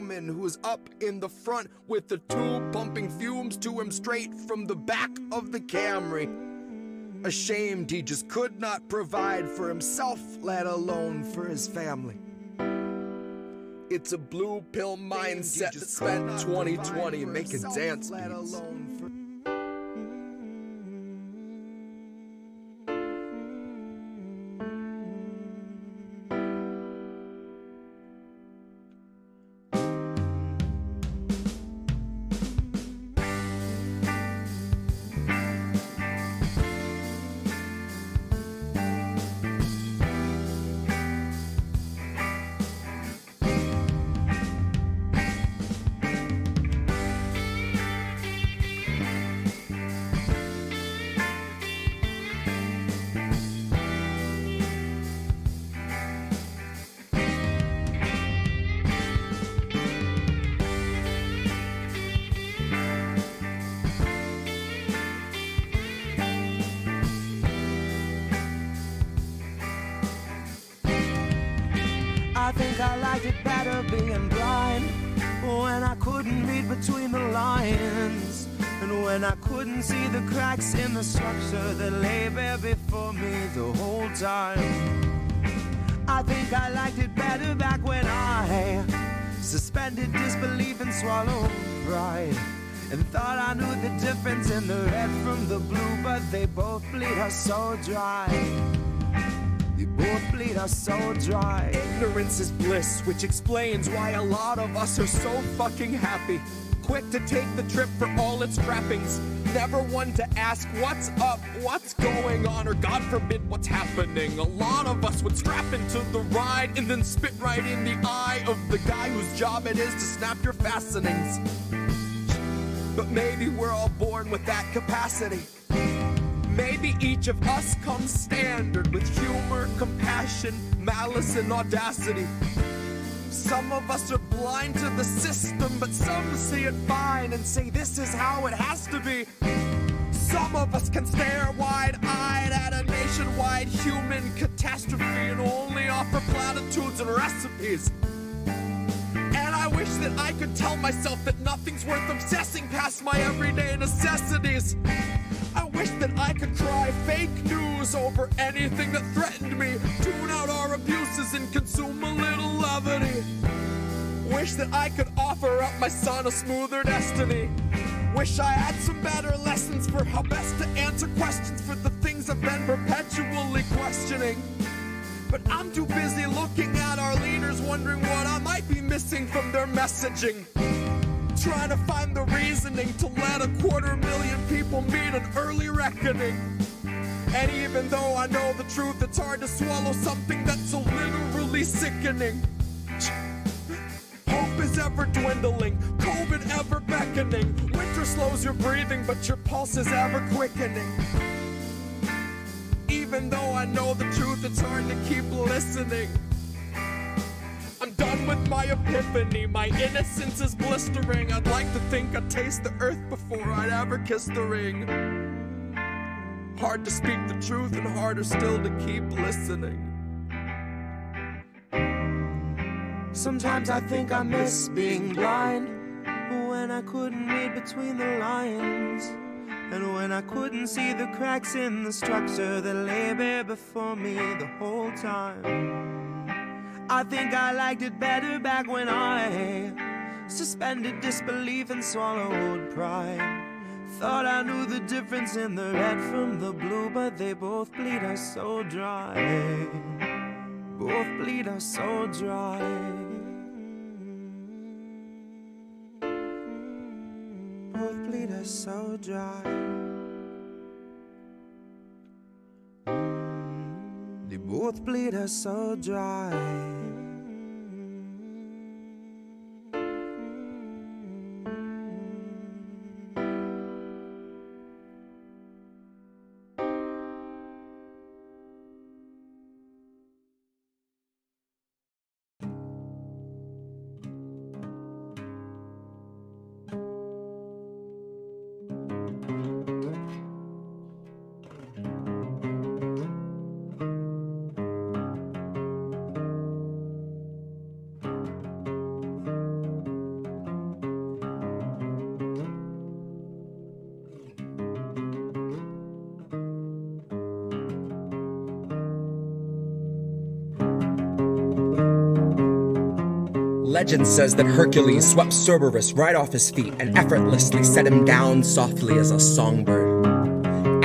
human who's up in the front with the tube pumping fumes to him straight from the back of the Camry. Ashamed he just could not provide for himself, let alone for his family. It's a blue pill mindset that spent 2020 making dance beats. I think I liked it better being blind, when I couldn't read between the lines, and when I couldn't see the cracks in the structure that lay bare before me the whole time. I think I liked it better back when I suspended disbelief and swallowed pride, and thought I knew the difference in the red from the blue, but they both bleed us so dry. They both bleed us so dry. Ignorance is bliss, which explains why a lot of us are so fucking happy. Quick to take the trip for all its trappings. Never one to ask what's up, what's going on, or God forbid what's happening. A lot of us would strap into the ride and then spit right in the eye of the guy whose job it is to snap your fastenings. But maybe we're all born with that capacity. Maybe each of us comes standard with humor, compassion, malice, and audacity. Some of us are blind to the system, but some see it fine and say this is how it has to be. Some of us can stare wide-eyed at a nationwide human catastrophe and only offer platitudes and recipes. And I wish that I could tell myself that nothing's worth obsessing past my everyday necessities. I wish that I could cry fake news over anything that threatened me, tune out our abuses and consume a little levity. Wish that I could offer up my son a smoother destiny. Wish I had some better lessons for how best to answer questions for the things I've been perpetually questioning. But I'm too busy looking at our leaders, wondering what I might be missing from their messaging. Trying to find the reasoning to let 250,000 people meet an early reckoning. And even though I know the truth, it's hard to swallow something that's so literally sickening. Hope is ever dwindling, COVID ever beckoning. Winter slows your breathing, but your pulse is ever quickening. Even though I know the truth, it's hard to keep listening. I'm done with my epiphany, my innocence is blistering. I'd like to think I'd taste the earth before I'd ever kiss the ring. Hard to speak the truth and harder still to keep listening. Sometimes I think I miss being blind, when I couldn't read between the lines, and when I couldn't see the cracks in the structure that lay bare before me the whole time. I think I liked it better back when I suspended disbelief and swallowed pride. Thought I knew the difference in the red from the blue, but they both bleed us so dry. Both bleed us so dry. Both bleed us so dry. They both bleed us so dry. Legend says that Hercules swept Cerberus right off his feet and effortlessly set him down softly as a songbird.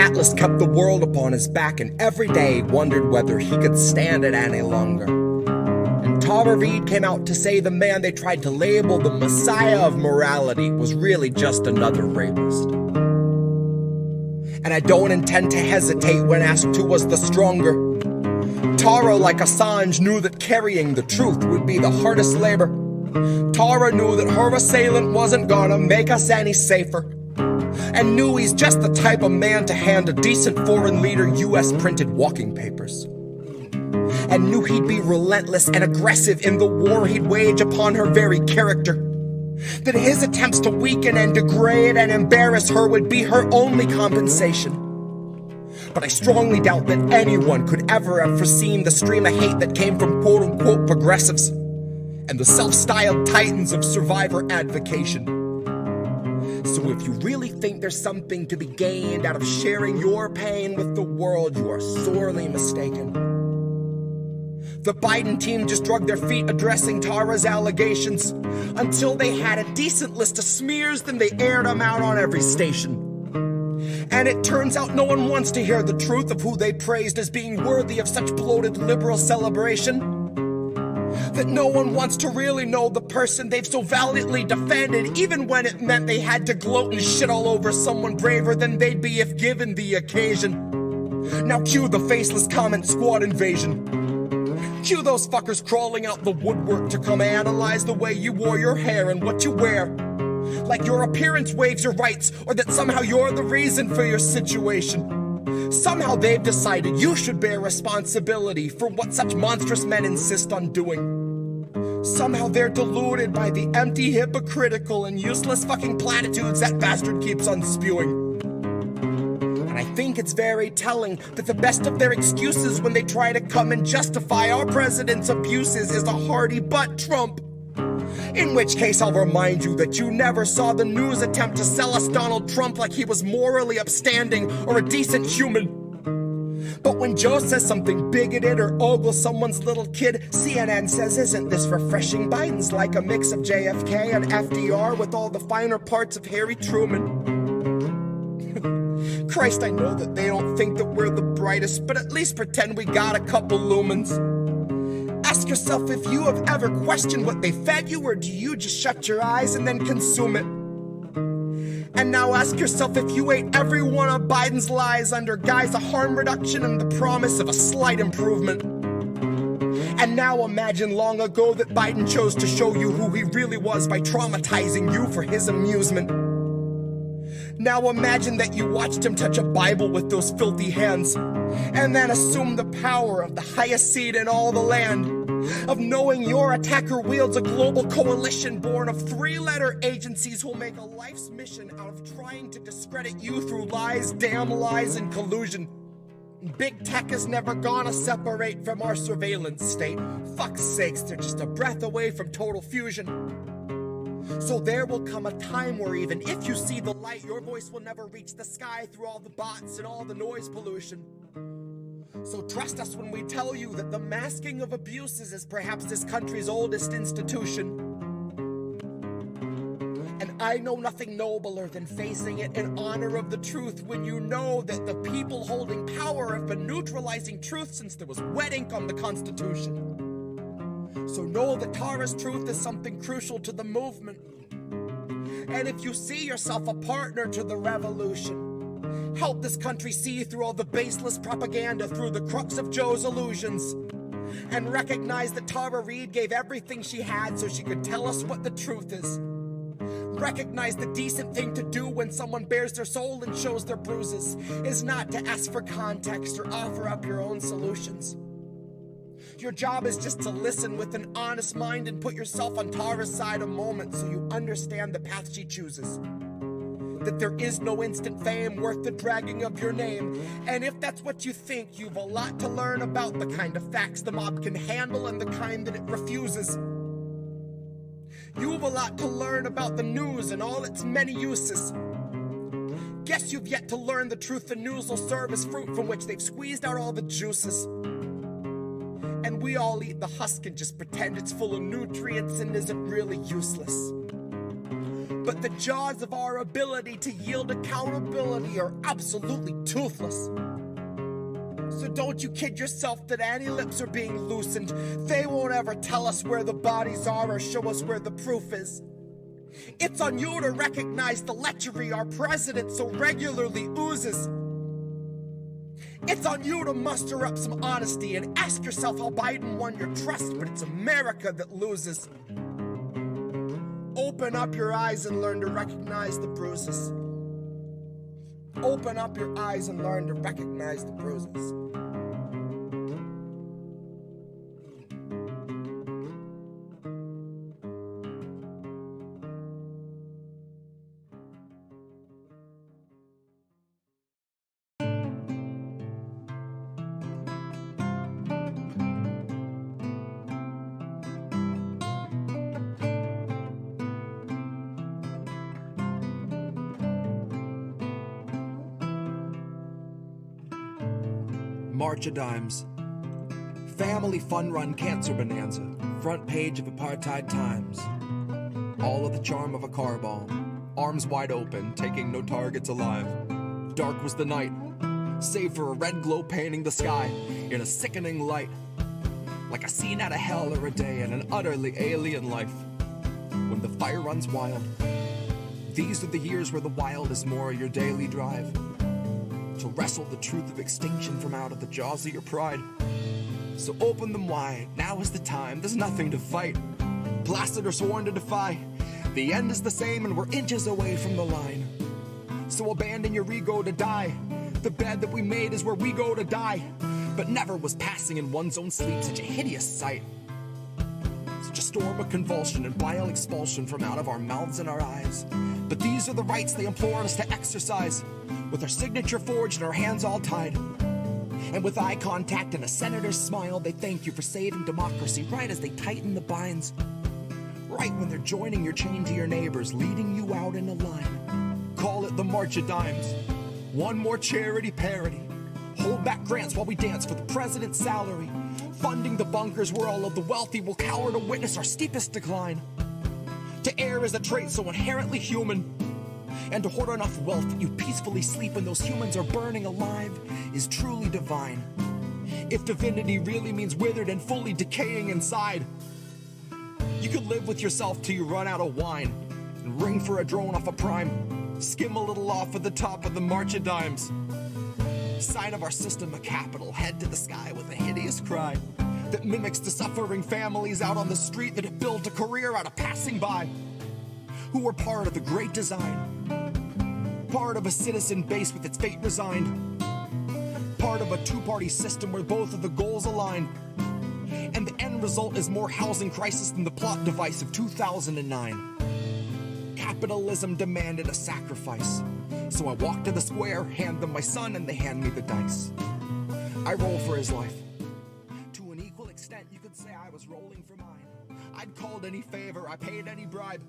Atlas kept the world upon his back and every day wondered whether he could stand it any longer. And Tara Reade came out to say the man they tried to label the messiah of morality was really just another rapist. And I don't intend to hesitate when asked who was the stronger. Tara, like Assange, knew that carrying the truth would be the hardest labor. Tara knew that her assailant wasn't gonna make us any safer, and knew he's just the type of man to hand a decent foreign leader US printed walking papers, and knew he'd be relentless and aggressive in the war he'd wage upon her very character, that his attempts to weaken and degrade and embarrass her would be her only compensation. But I strongly doubt that anyone could ever have foreseen the stream of hate that came from quote-unquote progressives and the self-styled titans of survivor advocation. So if you really think there's something to be gained out of sharing your pain with the world, you are sorely mistaken. The Biden team just dragged their feet addressing Tara's allegations. Until they had a decent list of smears, then they aired them out on every station. And it turns out no one wants to hear the truth of who they praised as being worthy of such bloated liberal celebration. That no one wants to really know the person they've so valiantly defended, even when it meant they had to gloat and shit all over someone braver than they'd be if given the occasion. Now cue the faceless comment squad invasion. Cue those fuckers crawling out the woodwork to come analyze the way you wore your hair and what you wear. Like your appearance waives your rights, or that somehow you're the reason for your situation. Somehow they've decided you should bear responsibility for what such monstrous men insist on doing. Somehow they're deluded by the empty, hypocritical, and useless fucking platitudes that bastard keeps on spewing. And I think it's very telling that the best of their excuses when they try to come and justify our president's abuses is a hearty butt Trump. In which case I'll remind you that you never saw the news attempt to sell us Donald Trump like he was morally upstanding or a decent human. But when Joe says something bigoted or ogles someone's little kid, CNN says, isn't this refreshing? Biden's like a mix of JFK and FDR with all the finer parts of Harry Truman. Christ, I know that they don't think that we're the brightest, but at least pretend we got a couple lumens. Ask yourself if you have ever questioned what they fed you, or do you just shut your eyes and then consume it? And now ask yourself if you ate every one of Biden's lies under guise of harm reduction and the promise of a slight improvement. And now imagine long ago that Biden chose to show you who he really was by traumatizing you for his amusement. Now imagine that you watched him touch a Bible with those filthy hands, and then assume the power of the highest seat in all the land, of knowing your attacker wields a global coalition born of three-letter agencies who'll make a life's mission out of trying to discredit you through lies, damn lies, and collusion. Big tech is never gonna separate from our surveillance state. Fuck's sakes, they're just a breath away from total fusion. So there will come a time where even if you see the light, your voice will never reach the sky through all the bots and all the noise pollution. So trust us when we tell you that the masking of abuses is perhaps this country's oldest institution. And I know nothing nobler than facing it in honor of the truth when you know that the people holding power have been neutralizing truth since there was wet ink on the Constitution. So know that Tara's truth is something crucial to the movement. And if you see yourself a partner to the revolution, help this country see through all the baseless propaganda through the crux of Joe's illusions. And recognize that Tara Reade gave everything she had so she could tell us what the truth is. Recognize the decent thing to do when someone bears their soul and shows their bruises is not to ask for context or offer up your own solutions. Your job is just to listen with an honest mind and put yourself on Tara's side a moment so you understand the path she chooses. That there is no instant fame worth the dragging of your name. And if that's what you think, you've a lot to learn about the kind of facts the mob can handle and the kind that it refuses. You've a lot to learn about the news and all its many uses. Guess you've yet to learn the truth the news will serve as fruit from which they've squeezed out all the juices. And we all eat the husk and just pretend it's full of nutrients and isn't really useless. But the jaws of our ability to yield accountability are absolutely toothless. So don't you kid yourself that any lips are being loosened. They won't ever tell us where the bodies are or show us where the proof is. It's on you to recognize the lechery our president so regularly oozes. It's on you to muster up some honesty and ask yourself how Biden won your trust, but it's America that loses. Open up your eyes and learn to recognize the bruises. Open up your eyes and learn to recognize the bruises. March of Dimes. Family fun run cancer bonanza. Front page of Apartheid Times. All of the charm of a car bomb. Arms wide open, taking no targets alive. Dark was the night, save for a red glow painting the sky in a sickening light. Like a scene out of hell or a day in an utterly alien life. When the fire runs wild. These are the years where the wild is more your daily drive. To wrestle the truth of extinction from out of the jaws of your pride. So open them wide, now is the time, there's nothing to fight. Blasted or sworn to defy, the end is the same and we're inches away from the line. So abandon your ego to die, the bed that we made is where we go to die. But never was passing in one's own sleep such a hideous sight. Such a storm of convulsion and bile expulsion from out of our mouths and our eyes. But these are the rights they implore us to exercise, with our signature forged and our hands all tied. And with eye contact and a senator's smile, they thank you for saving democracy right as they tighten the binds. Right when they're joining your chain to your neighbors, leading you out in a line. Call it the March of Dimes. One more charity parody. Hold back grants while we dance for the president's salary. Funding the bunkers where all of the wealthy will cower to witness our steepest decline. To err is a trait so inherently human. And to hoard enough wealth that you peacefully sleep when those humans are burning alive is truly divine. If divinity really means withered and fully decaying inside, you could live with yourself till you run out of wine and ring for a drone off a prime, skim a little off of the top of the March of Dimes. Sign of our system of capital, head to the sky with a hideous cry that mimics the suffering families out on the street that have built a career out of passing by, who were part of the great design, part of a citizen base with its fate resigned, part of a two-party system where both of the goals align, and the end result is more housing crisis than the plot device of 2009. Capitalism demanded a sacrifice, so I walk to the square, hand them my son, and they hand me the dice. I roll for his life. To an equal extent, you could say I was rolling for mine. I'd called any favor, I paid any bribe.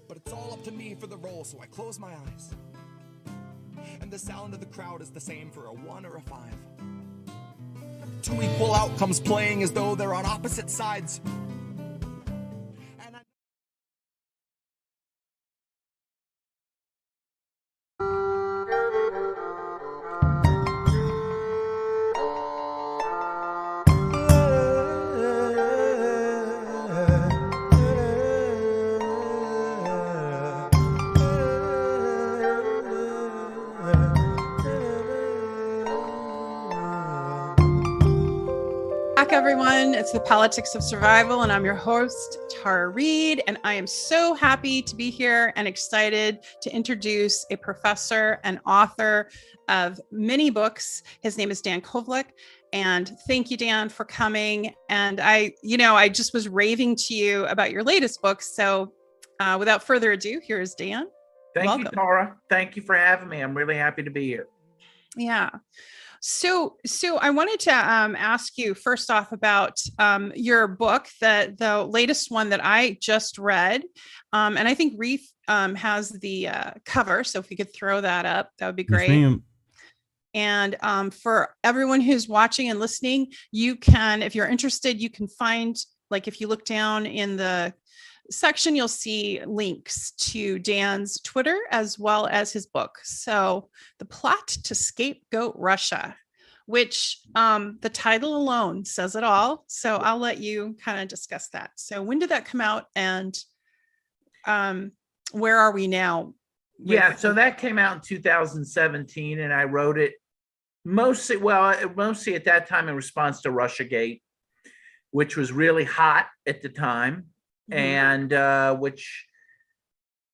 But it's all up to me for the roll, so I close my eyes. And the sound of the crowd is the same for a 1 or a 5. Two equal outcomes playing as though they're on opposite sides. Everyone, it's the Politics of Survival, and I'm your host, Tara Reade, and I am so happy to be here and excited to introduce a professor and author of many books. His name is Dan Kovalik, and thank you, Dan, for coming. And I just was raving to you about your latest book, so without further ado, here's Dan. Thank you, Tara. Thank you for having me. I'm really happy to be here. Yeah. So I wanted to ask you first off about your book, the latest one that I just read, and I think Reef has the cover. So if we could throw that up, that would be great. Yes, ma'am. And for everyone who's watching and listening, you can, if you're interested, you can find, like if you look down in the section, you'll see links to Dan's Twitter as well as his book. So The Plot to Scapegoat Russia, which the title alone says it all. So I'll let you kind of discuss that. So when did that come out, and where are we now? Yeah, so that came out in 2017, and I wrote it mostly at that time in response to Russiagate, which was really hot at the time. And which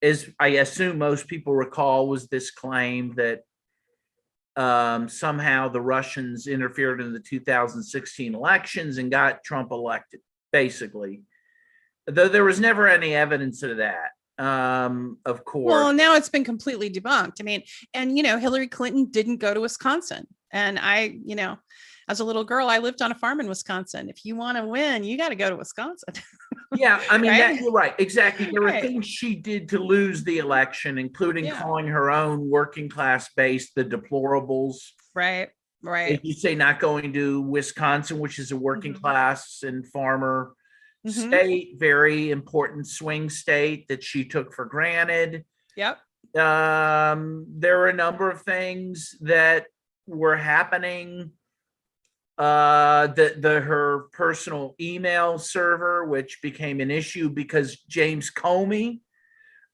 is, I assume most people recall, was this claim that somehow the Russians interfered in the 2016 elections and got Trump elected, basically. Though there was never any evidence of that, of course. Well, now it's been completely debunked. I mean, and, Hillary Clinton didn't go to Wisconsin. And I, as a little girl, I lived on a farm in Wisconsin. If you want to win, you got to go to Wisconsin. Yeah, I mean, right? You're right. Exactly. There were things she did to lose the election, including calling her own working class base the deplorables. Right. If you say not going to Wisconsin, which is a working class and farmer state, very important swing state that she took for granted. Yep. There were a number of things that were happening. Her personal email server, which became an issue because James Comey,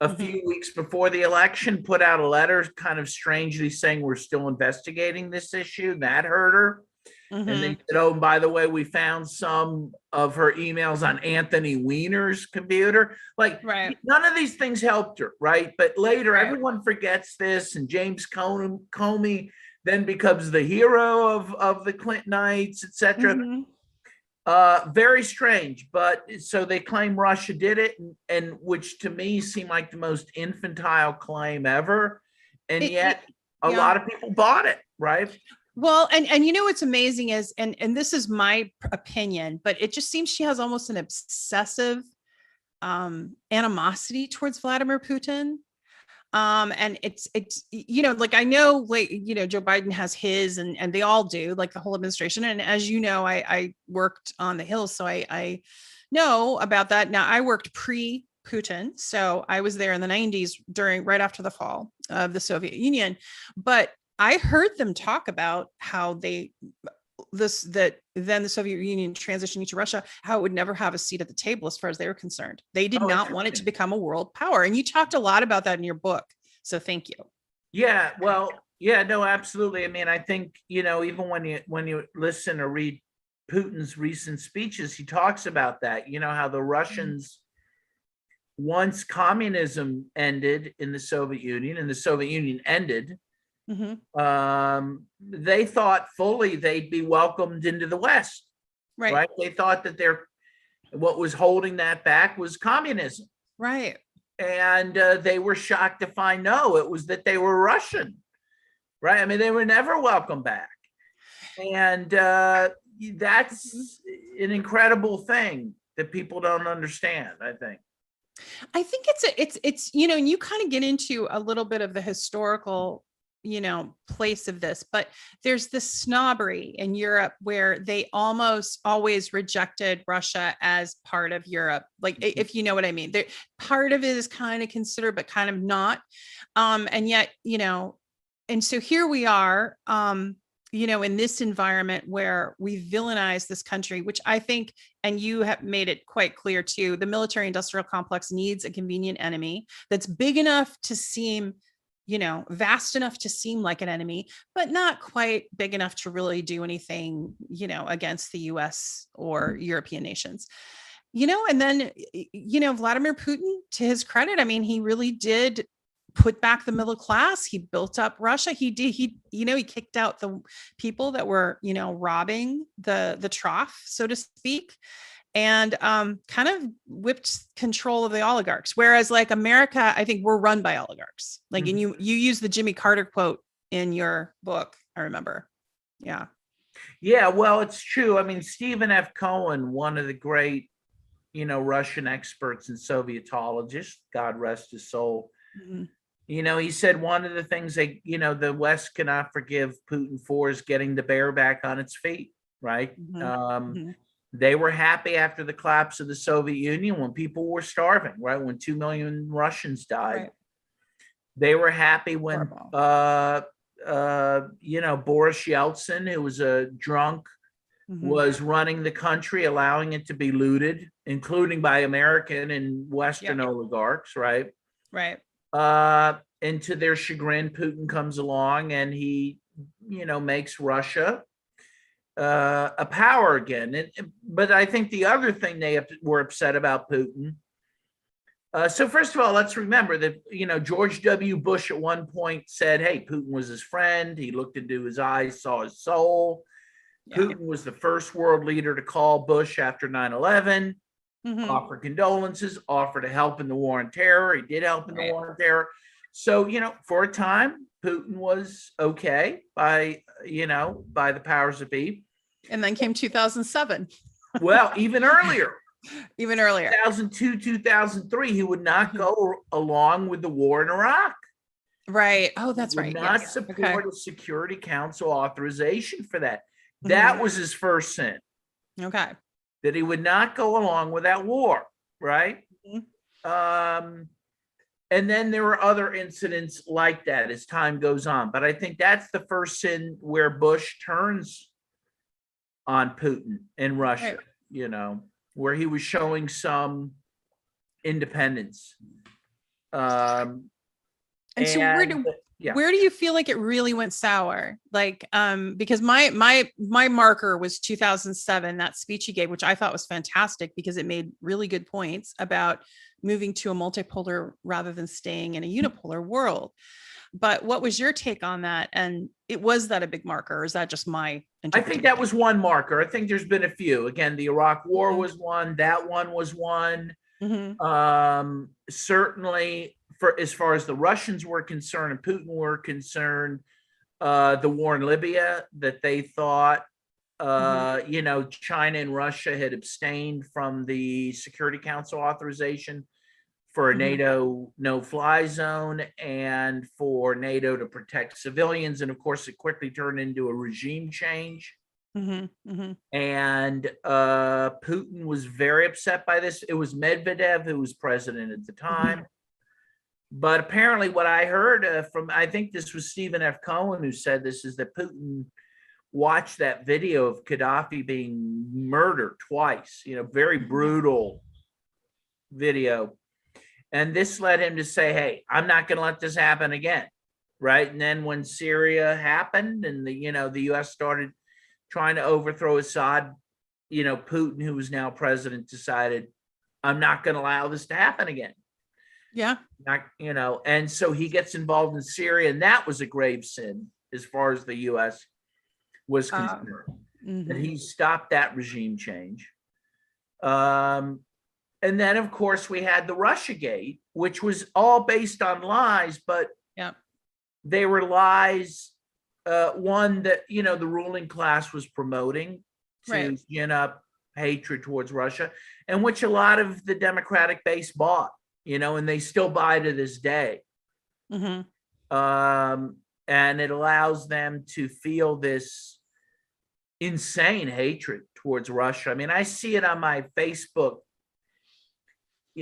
a few weeks before the election, put out a letter kind of strangely saying we're still investigating this issue. That hurt her. And they said, oh, and by the way, we found some of her emails on Anthony Weiner's computer. Like, none of these things helped her, right? But later, everyone forgets this, and James Comey then becomes the hero of the Clintonites, etc. Very strange, but so they claim Russia did it, and which to me seemed like the most infantile claim ever, and yet a lot of people bought it, right? Well, and what's amazing is, and this is my opinion, but it just seems she has almost an obsessive animosity towards Vladimir Putin. And it's like, I know, like, Joe Biden has his, and they all do, like the whole administration. And as you know, I worked on the Hill, so I know about that. Now, I worked pre-Putin, so I was there in the 90s right after the fall of the Soviet Union. But I heard them talk about how that then the Soviet Union transitioning to Russia, how it would never have a seat at the table as far as they were concerned. They did not want it to become a world power. And you talked a lot about that in your book. So thank you. Yeah, well, yeah, no, absolutely. I mean, I think, even when you listen or read Putin's recent speeches, he talks about that, how the Russians, once communism ended in the Soviet Union and the Soviet Union ended, they thought fully they'd be welcomed into the West, right? They thought that what was holding that back was communism, right? And they were shocked to find no, it was that they were Russian, right? I mean, they were never welcome back, and that's an incredible thing that people don't understand. I think it's and you kind of get into a little bit of the historical place of this, but there's this snobbery in Europe where they almost always rejected Russia as part of Europe. Like, if you know what I mean, part of it is kind of considered, but kind of not. And yet, and so here we are, in this environment where we villainize this country, which I think, and you have made it quite clear too, the military-industrial complex needs a convenient enemy that's big enough to seem vast enough to seem like an enemy, but not quite big enough to really do anything, against the US or European nations, and then, Vladimir Putin, to his credit, I mean, he really did put back the middle class. He built up Russia. He kicked out the people that were, robbing the trough, so to speak. And kind of whipped control of the oligarchs. Whereas like America, I think we're run by oligarchs. Like, and you use the Jimmy Carter quote in your book, I remember. Yeah. Yeah, well, it's true. I mean, Stephen F. Cohen, one of the great, Russian experts and Sovietologists, God rest his soul, He said one of the things the West cannot forgive Putin for is getting the bear back on its feet, right? They were happy after the collapse of the Soviet Union when people were starving, right? When 2 million Russians died. Right. They were happy when, Boris Yeltsin, who was a drunk, was running the country, allowing it to be looted, including by American and Western oligarchs, right? Right. And to their chagrin, Putin comes along and he, makes Russia a power again. But I think the other thing they were upset about Putin. So first of all, let's remember that, George W. Bush at one point said, hey, Putin was his friend. He looked into his eyes, saw his soul. Yeah. Putin was the first world leader to call Bush after 9/11, offer condolences, offer to help in the war on terror. He did help in the war on terror. So, for a time, Putin was okay by the powers that be. And then came 2007. Well, even earlier. 2002, 2003, he would not go along with the war in Iraq. Right. Oh, that's right. Would not support a Security Council authorization for that. That was his first sin. Okay. That he would not go along with that war, right? And then there were other incidents like that as time goes on. But I think that's the first sin where Bush turns on Putin in Russia, where he was showing some independence. And so where do you feel like it really went sour? Like, because my marker was 2007, that speech he gave, which I thought was fantastic because it made really good points about moving to a multipolar rather than staying in a unipolar world. But what was your take on that? And was that a big marker, or is that just my interpretation? I think that was one marker. I think there's been a few. Again, the Iraq War was one. That one was one. Certainly, for as far as the Russians were concerned and Putin were concerned, the war in Libya, that they thought, China and Russia had abstained from the Security Council authorization for a NATO no-fly zone and for NATO to protect civilians. And of course, it quickly turned into a regime change. And Putin was very upset by this. It was Medvedev who was president at the time. But apparently what I heard I think this was Stephen F. Cohen who said this, is that Putin watched that video of Gaddafi being murdered twice, very brutal video. And this led him to say, hey, I'm not going to let this happen again. Right. And then when Syria happened and the U.S. started trying to overthrow Assad, Putin, who is now president, decided, I'm not going to allow this to happen again. Yeah. And so he gets involved in Syria, and that was a grave sin as far as the U.S. was concerned. And he stopped that regime change. And then, of course, we had the Russiagate, which was all based on lies, but they were lies. One that, the ruling class was promoting to gin up hatred towards Russia, and which a lot of the Democratic base bought, and they still buy to this day. And it allows them to feel this insane hatred towards Russia. I mean, I see it on my Facebook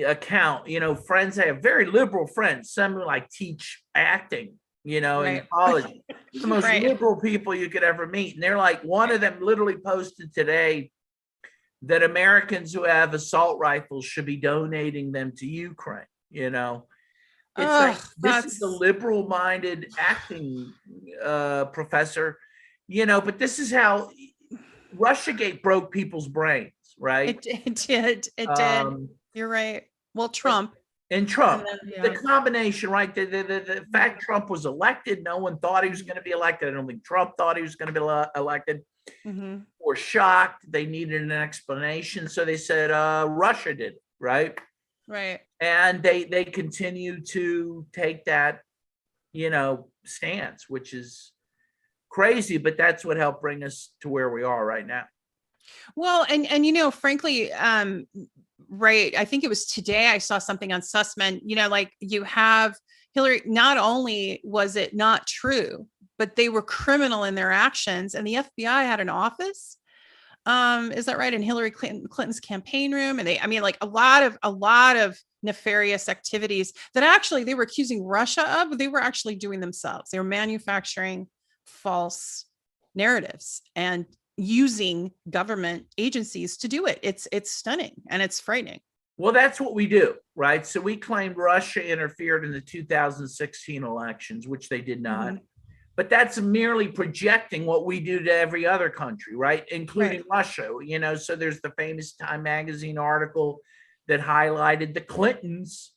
account, friends. I have very liberal friends, some who teach acting, in college, the most liberal people you could ever meet. And they're like, one of them literally posted today that Americans who have assault rifles should be donating them to Ukraine. It's this is the liberal minded acting professor, but this is how Russiagate broke people's brains, right? It did. You're right. Well, Trump. The combination, right? The fact Trump was elected, no one thought he was going to be elected. I don't think Trump thought he was going to be elected. Were shocked. They needed an explanation. So they said Russia did it, right? Right. And they continue to take that, stance, which is crazy, but that's what helped bring us to where we are right now. Well, and frankly, right. I think it was today I saw something on Sussman, like you have Hillary, not only was it not true, but they were criminal in their actions, and the FBI had an office. Is that right? In Hillary Clinton's campaign room. And like a lot of nefarious activities that actually they were accusing Russia of, they were actually doing themselves. They were manufacturing false narratives and using government agencies to do it. It's stunning and it's frightening. Well, that's what we do, right? So we claimed Russia interfered in the 2016 elections, which they did not. Mm-hmm. But that's merely projecting what we do to every other country, right? Including Russia, so there's the famous Time magazine article that highlighted the Clintons'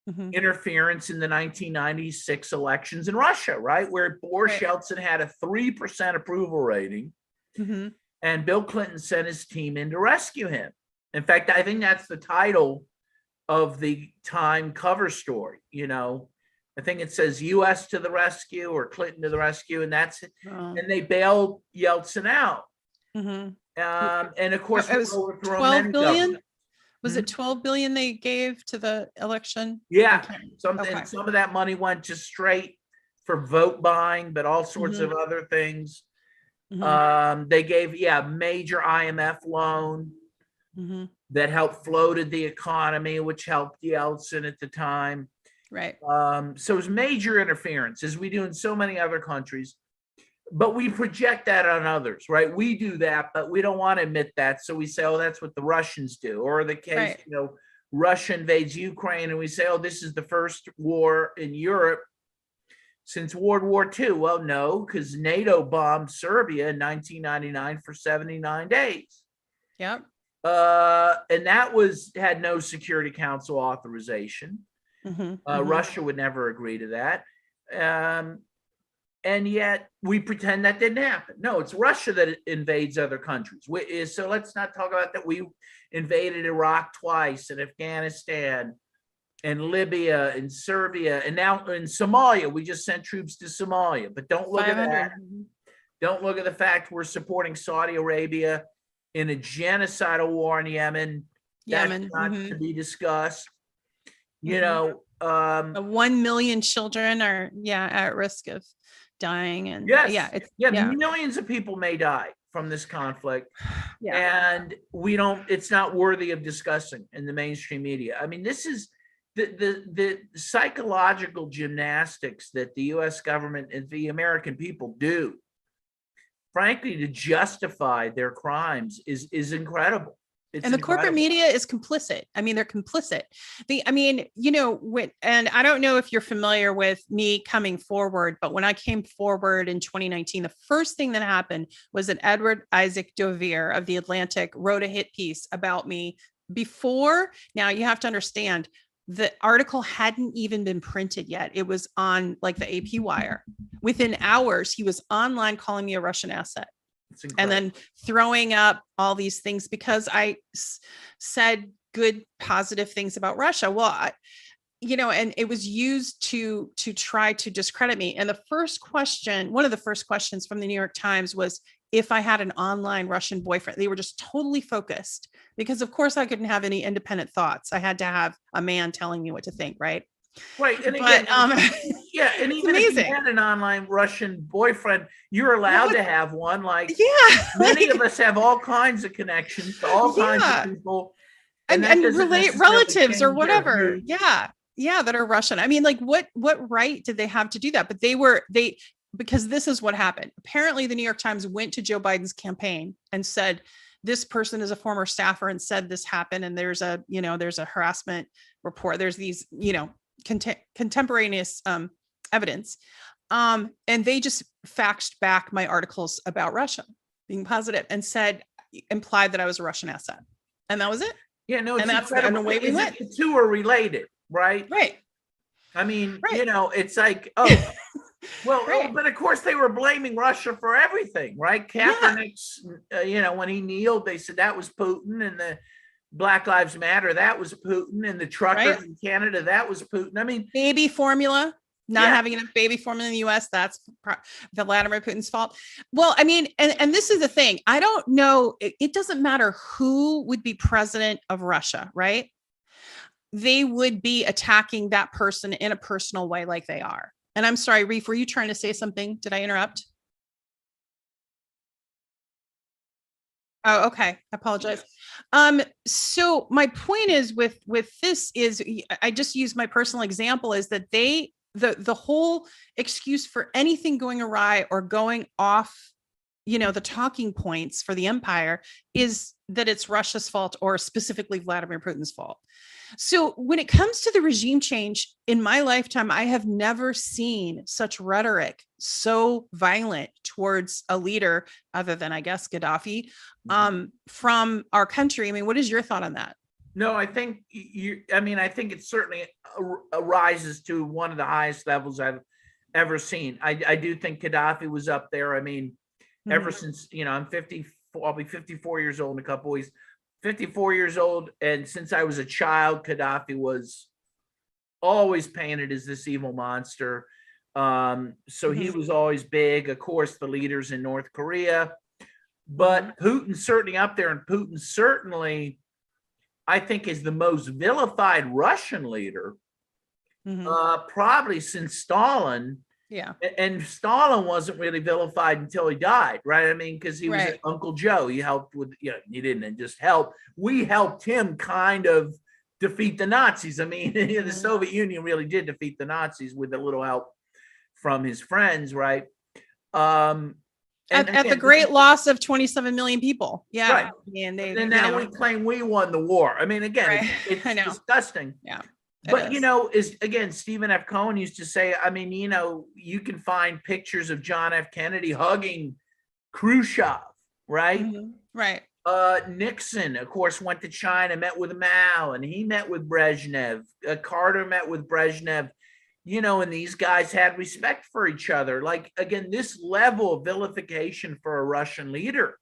interference in the 1996 elections in Russia, right? Where Boris Yeltsin had a 3% approval rating, and Bill Clinton sent his team in to rescue him. In fact, I think that's the title of the Time cover story, I think it says U.S. to the rescue or Clinton to the rescue, and that's it. And they bailed Yeltsin out. And of course, it was 12 billion. Was it 12 billion they gave to the election? Yeah, some of that money went just straight for vote buying, but all sorts of other things. They gave major IMF loan that helped floated the economy, which helped Yeltsin at the time. Right. So it was major interference, as we do in so many other countries, but we project that on others, right? We do that, but we don't want to admit that. So we say, oh, that's what the Russians do. Or the case, Russia invades Ukraine, and we say, oh, this is the first war in Europe since World War II. Well, no, because NATO bombed Serbia in 1999 for 79 days. Yep. And that had no Security Council authorization. Russia would never agree to that. And yet we pretend that didn't happen. No, it's Russia that invades other countries. So let's not talk about that. We invaded Iraq twice, and Afghanistan, and Libya, and Serbia, and now in Somalia. We just sent troops to Somalia. But don't look at that. Don't look at the fact we're supporting Saudi Arabia in a genocidal war in Yemen. That's not to be discussed. 1 million children are at risk of dying, and millions of people may die from this conflict, and it's not worthy of discussing in the mainstream media. I mean, this is the psychological gymnastics that the U.S. government and the American people do, frankly, to justify their crimes is incredible. And the corporate media is complicit. I mean, they're complicit. And I don't know if you're familiar with me coming forward, but when I came forward in 2019, the first thing that happened was that Edward Isaac Dovere of The Atlantic wrote a hit piece about me before. Now you have to understand, the article hadn't even been printed yet. It was on like the AP wire. Within hours, he was online calling me a Russian asset. And then throwing up all these things because I said good, positive things about Russia. Well, and it was used to try to discredit me. And one of the first questions from the New York Times was if I had an online Russian boyfriend. They were just totally focused because, of course, I couldn't have any independent thoughts. I had to have a man telling me what to think, right? Right. And again, and even if you had an online Russian boyfriend, you're allowed to have one. Many of us have all kinds of connections to all kinds of people. And relate relatives or whatever. That are Russian. I mean, what right did they have to do that? But because this is what happened. Apparently the New York Times went to Joe Biden's campaign and said, this person is a former staffer and said this happened. And there's a harassment report. There's these, contemporaneous evidence, and they just faxed back my articles about Russia being positive and implied that I was a Russian asset, and that was it. And the way we went. The two are related, right? Right. I mean, it's like, but of course they were blaming Russia for everything, right? Kaepernick's, when he kneeled, they said that was Putin, and the Black Lives Matter, that was Putin, and the truckers in Canada, that was Putin. I mean, baby formula. not having enough baby formula in the US, that's Vladimir Putin's fault. Well, I mean, and this is the thing. I don't know. It doesn't matter who would be president of Russia, right? They would be attacking that person in a personal way like they are. And I'm sorry, Reef, were you trying to say something? Did I interrupt? Oh, okay. I apologize. So my point is with this is I just use my personal example is that the whole excuse for anything going awry or going off, the talking points for the empire is that it's Russia's fault or specifically Vladimir Putin's fault. So when it comes to the regime change in my lifetime, I have never seen such rhetoric so violent towards a leader other than, I guess, Gaddafi, from our country. I mean, what is your thought on that? No, I think I think it certainly rises to one of the highest levels I've ever seen. I do think Gaddafi was up there. I mean, ever since, I'm 54, I'll be 54 years old in a couple weeks. 54 years old, and since I was a child, Gaddafi was always painted as this evil monster. So he was always big. Of course, the leaders in North Korea, but Putin's certainly up there, and Putin certainly, I think, is the most vilified Russian leader, probably since Stalin. Yeah. And Stalin wasn't really vilified until he died, right? I mean, because he was Uncle Joe. He helped with, he didn't just help. We helped him kind of defeat the Nazis. I mean, the Soviet Union really did defeat the Nazis with a little help from his friends, right? At the great loss of 27 million people. Yeah. Right. And now we claim we won the war. I mean, again, it's disgusting. Yeah. But, is again, Stephen F. Cohen used to say, I mean, you can find pictures of John F. Kennedy hugging Khrushchev, right? Right. Nixon, of course, went to China, met with Mao, and he met with Brezhnev. Carter met with Brezhnev, and these guys had respect for each other. Like, again, this level of vilification for a Russian leader,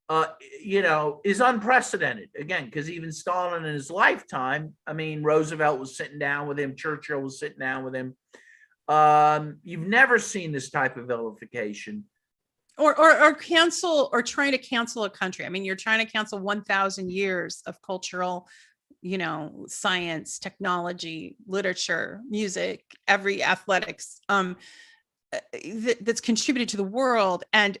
is unprecedented, again, because even Stalin in his lifetime, I mean, Roosevelt was sitting down with him, Churchill was sitting down with him. You've never seen this type of vilification. Or cancel, or trying to cancel a country. I mean, you're trying to cancel 1,000 years of cultural, science, technology, literature, music, every athletics that's contributed to the world. And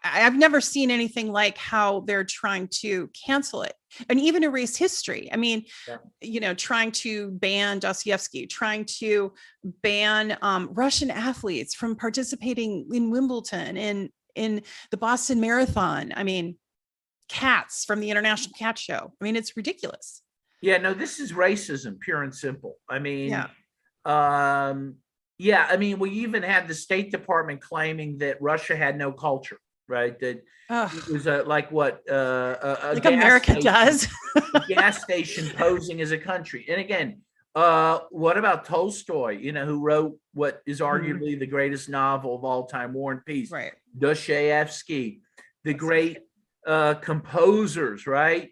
I've never seen anything like how they're trying to cancel it and even erase history. I mean, trying to ban Dostoevsky, trying to ban Russian athletes from participating in Wimbledon, in the Boston Marathon. I mean, cats from the International Cat Show. I mean, it's ridiculous. Yeah, no, this is racism, pure and simple. I mean, I mean, we even had the State Department claiming that Russia had no culture, right? That it was like America does. A gas station posing as a country. And again, what about Tolstoy, who wrote what is arguably the greatest novel of all time, War and Peace? Right. Dostoevsky, the great composers, right?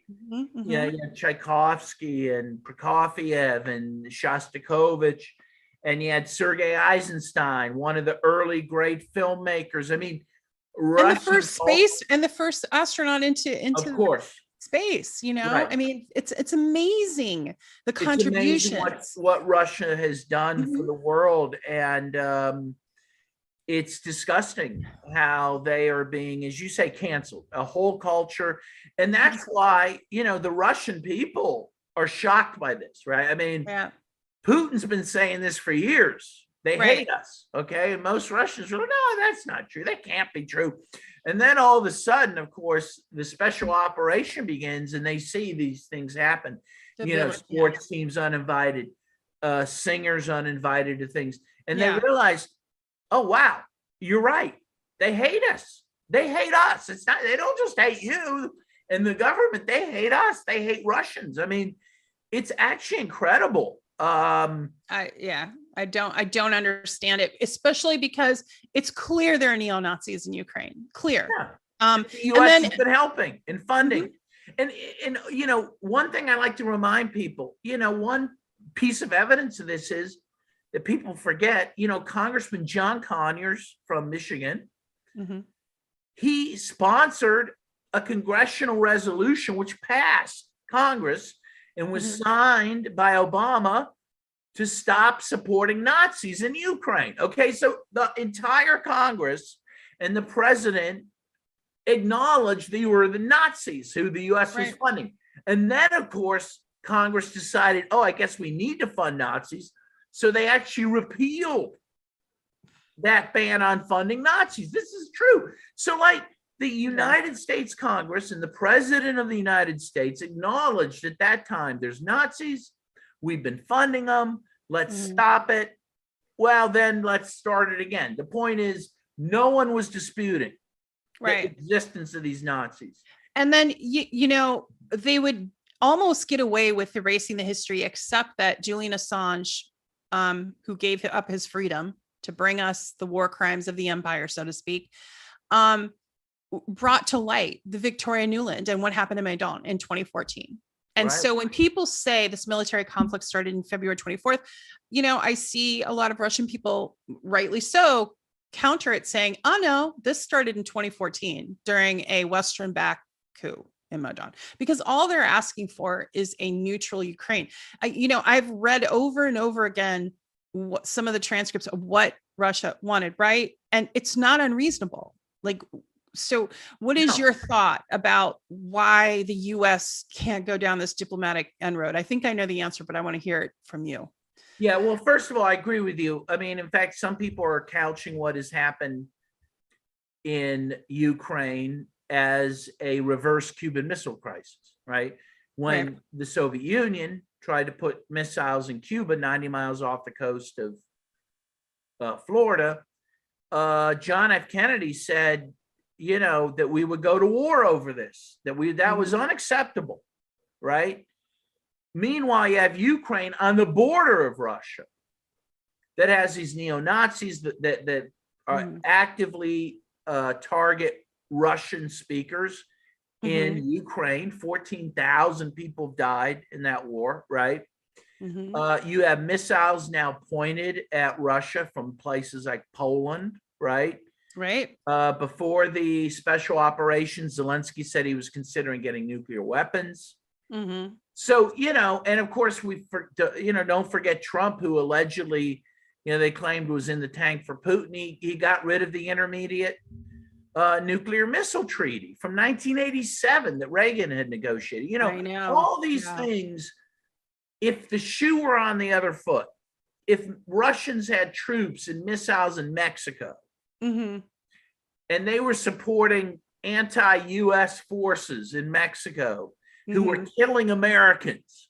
Tchaikovsky and Prokofiev and Shostakovich. And you had Sergei Eisenstein, one of the early great filmmakers. I mean, and the first astronaut into of course space. Right. I mean, it's amazing the contributions what Russia has done for the world, and it's disgusting how they are being, as you say, canceled, a whole culture, and that's why the Russian people are shocked by this, right? I mean. Yeah. Putin's been saying this for years. They hate us, okay? And most Russians are like, no, that's not true. That can't be true. And then all of a sudden, of course, the special operation begins and they see these things happen. Sports teams uninvited, singers uninvited to things. And they realize, oh, wow, you're right. They hate us. They hate us. It's not, they don't just hate you and the government. They hate us. They hate Russians. I mean, it's actually incredible. I don't understand it, especially because it's clear there are neo-Nazis in Ukraine. Clear. The U.S. has been helping and funding. And one thing I like to remind people, one piece of evidence of this is that people forget, Congressman John Conyers from Michigan, he sponsored a congressional resolution which passed Congress and was signed by Obama to stop supporting Nazis in Ukraine. Okay, so the entire Congress and the president acknowledged they were the Nazis who the US was funding. And then, of course, Congress decided, I guess we need to fund Nazis. So they actually repealed that ban on funding Nazis. This is true. So like the United States Congress and the president of the United States acknowledged at that time, there's Nazis, we've been funding them, let's stop it. Well, then let's start it again. The point is, no one was disputing the existence of these Nazis. And then, they would almost get away with erasing the history, except that Julian Assange, who gave up his freedom to bring us the war crimes of the empire, so to speak, brought to light the Victoria Nuland and what happened in Maidan in 2014. And so when people say this military conflict started in February 24th, I see a lot of Russian people, rightly so, counter it saying, oh no, this started in 2014 during a Western-backed coup in Maidan, because all they're asking for is a neutral Ukraine. I've read over and over again what some of the transcripts of what Russia wanted, right? And it's not unreasonable. So what is your thought about why the US can't go down this diplomatic inroad? I think I know the answer, but I want to hear it from you. Yeah, well, first of all, I agree with you. I mean, in fact, some people are couching what has happened in Ukraine as a reverse Cuban Missile Crisis, right? When the Soviet Union tried to put missiles in Cuba 90 miles off the coast of Florida, John F. Kennedy said, that we would go to war over this, that was unacceptable, right? Meanwhile, you have Ukraine on the border of Russia that has these neo-Nazis that are actively target Russian speakers in Ukraine. 14,000 people died in that war, right? You have missiles now pointed at Russia from places like Poland, right? Before the special operations, Zelensky said he was considering getting nuclear weapons. So, and of course, don't forget Trump, who allegedly, they claimed was in the tank for Putin. He got rid of the intermediate nuclear missile treaty from 1987 that Reagan had negotiated. All these things, if the shoe were on the other foot, if Russians had troops and missiles in Mexico, and they were supporting anti-US forces in Mexico who were killing Americans,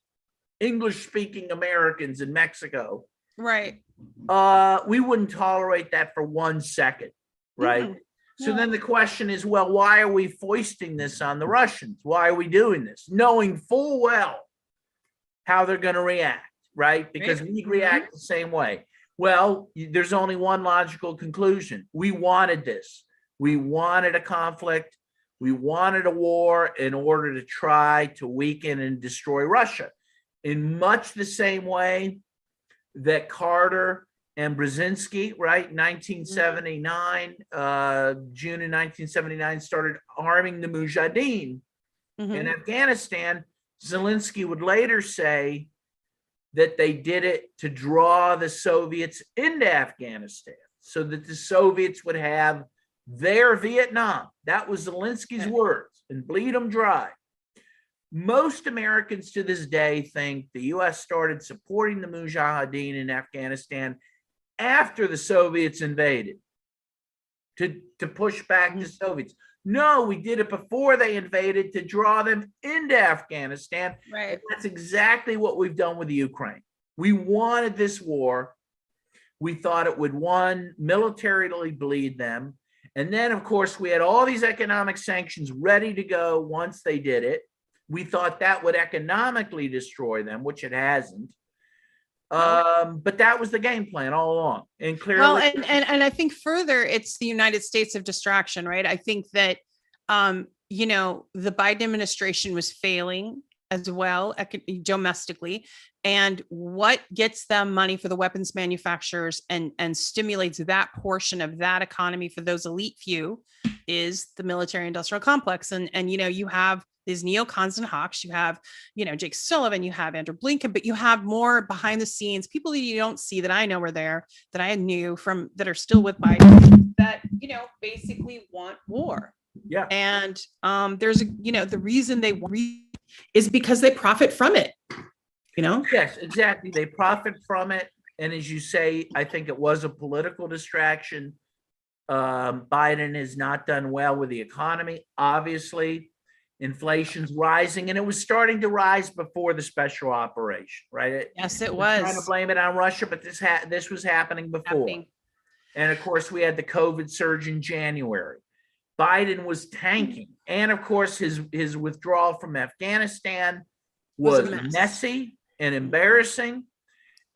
English-speaking Americans in Mexico, we wouldn't tolerate that for 1 second, right? So then the question is, well, why are we foisting this on the Russians? Why are we doing this? Knowing full well how they're going to react, right? Because we react the same way. Well, there's only one logical conclusion. We wanted this. We wanted a conflict. We wanted a war in order to try to weaken and destroy Russia in much the same way that Carter and Brzezinski, right, 1979, June of 1979, started arming the Mujahideen in Afghanistan. Zelensky would later say that they did it to draw the Soviets into Afghanistan so that the Soviets would have their Vietnam. That was Zelensky's words, and bleed them dry. Most Americans to this day think the US started supporting the Mujahideen in Afghanistan after the Soviets invaded to push back the Soviets. No, we did it before they invaded to draw them into Afghanistan. And that's exactly what we've done with the Ukraine. We wanted this war. We thought it would, one, militarily bleed them. And then, of course, we had all these economic sanctions ready to go once they did it. We thought that would economically destroy them, which it hasn't. But that was the game plan all along. And clearly, well, and I think further, it's the United States of distraction, right? I think that the Biden administration was failing as well, domestically, and what gets them money for the weapons manufacturers and stimulates that portion of that economy for those elite few is the military industrial complex. And you have these neocons and hawks, you have, Jake Sullivan, you have Andrew Blinken, but you have more behind the scenes people that you don't see that I know are there, that I knew from, that are still with Biden, that, basically want war. Yeah. And there's the reason they is because they profit from it. Yes, exactly. They profit from it. And as you say, I think it was a political distraction. Biden has not done well with the economy. Obviously, inflation's rising, and it was starting to rise before the special operation, right? Yes, it was. Trying to blame it on Russia, but this was happening before. And of course, we had the COVID surge in January. Biden was tanking, and of course, his withdrawal from Afghanistan was messy and embarrassing.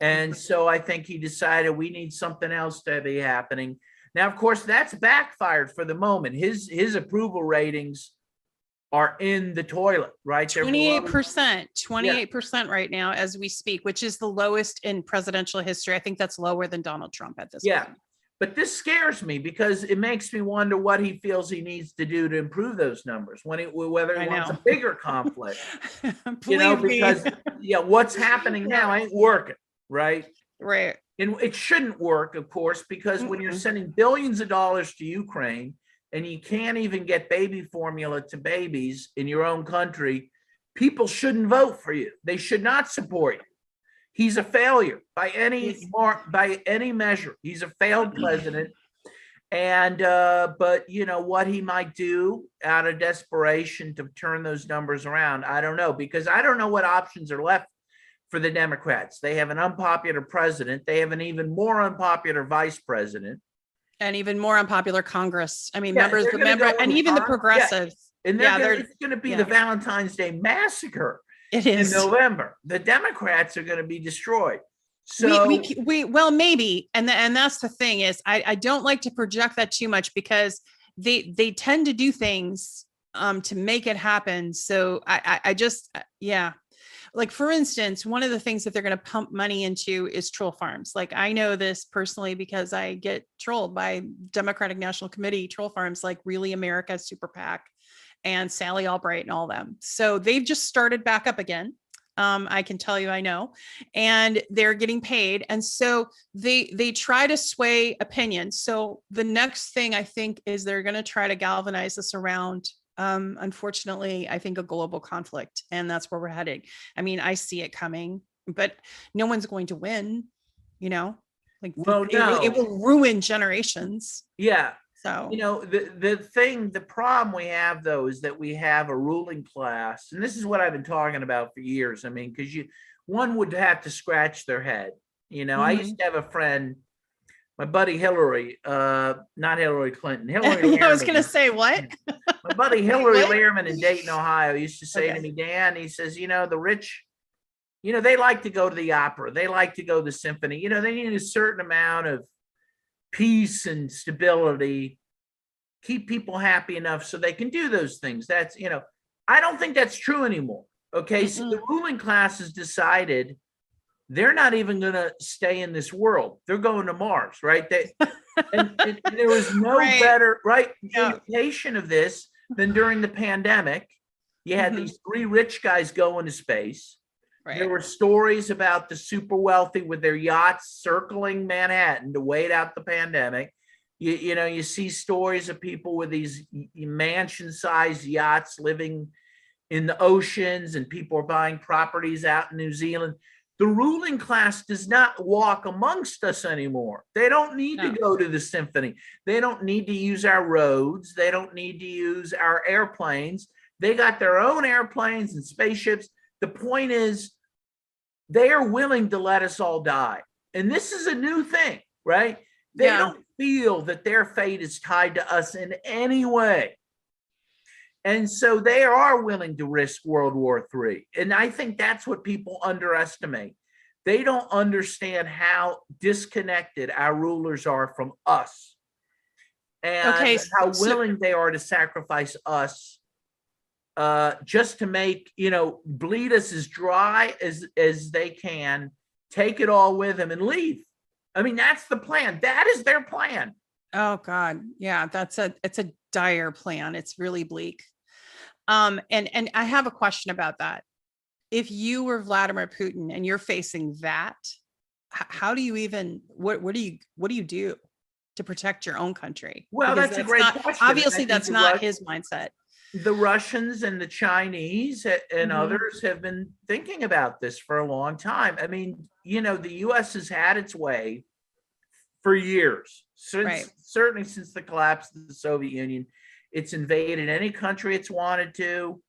And so I think he decided we need something else to be happening. Now, of course, that's backfired for the moment. His approval ratings are in the toilet, right? 28% right now as we speak, which is the lowest in presidential history. I think that's lower than Donald Trump at this point. But this scares me because it makes me wonder what he feels he needs to do to improve those numbers, whether he wants a bigger conflict. Because what's happening now ain't working, right? Right. And it shouldn't work, of course, because when you're sending billions of dollars to Ukraine and you can't even get baby formula to babies in your own country, people shouldn't vote for you. They should not support you. He's a failure by any measure. He's a failed president. And but what he might do out of desperation to turn those numbers around, I don't know, because I don't know what options are left for the Democrats. They have an unpopular president. They have an even more unpopular vice president. And even more unpopular Congress. I mean, and even the progressives. And it's going to be the Valentine's Day massacre. It is in November. The Democrats are going to be destroyed. So well, maybe. And that's the thing is I don't like to project that too much because they tend to do things to make it happen. So I just, like, for instance, one of the things that they're going to pump money into is troll farms. Like, I know this personally because I get trolled by Democratic National Committee troll farms, like Really America, Super PAC, and Sally Albright and all them. So they've just started back up again. I can tell you, I know, and they're getting paid. And so they try to sway opinion. So the next thing I think is they're going to try to galvanize us around, unfortunately, I think a global conflict, and that's where we're heading. I mean, I see it coming, but no one's going to win, like, it will ruin generations. Yeah. So, the problem we have, though, is that we have a ruling class, and this is what I've been talking about for years. I mean, because one would have to scratch their head. I used to have a friend, my buddy Hillary, not Hillary Clinton. Hillary. I was going to say what? My buddy Hillary Lehrman in Dayton, Ohio, used to say to me, Dan, he says, the rich, they like to go to the opera. They like to go to the symphony. They need a certain amount of peace and stability, keep people happy enough so they can do those things. That's, I don't think that's true anymore. Okay. So the ruling class has decided they're not even going to stay in this world. They're going to Mars, right? And there was no better indication of this than during the pandemic. You had these three rich guys going to space. Right. There were stories about the super wealthy with their yachts circling Manhattan to wait out the pandemic. You see stories of people with these mansion-sized yachts living in the oceans, and people are buying properties out in New Zealand. The ruling class does not walk amongst us anymore. They don't need to go to the symphony. They don't need to use our roads. They don't need to use our airplanes. They got their own airplanes and spaceships. The point is, they are willing to let us all die. And this is a new thing, right? They don't feel that their fate is tied to us in any way. And so they are willing to risk World War III. And I think that's what people underestimate. They don't understand how disconnected our rulers are from us, and how willing they are to sacrifice us just to make, bleed us as dry as they can, take it all with them and leave. I mean, that's the plan. That is their plan. Oh God. Yeah. It's a dire plan. It's really bleak. And I have a question about that. If you were Vladimir Putin and you're facing that, how do you even, what do you do to protect your own country? Well, Because that's a great question. Obviously that's not his mindset. The Russians and the Chinese and others have been thinking about this for a long time. I mean, the US has had its way for years, certainly since the collapse of the Soviet Union. It's invaded any country it's wanted to.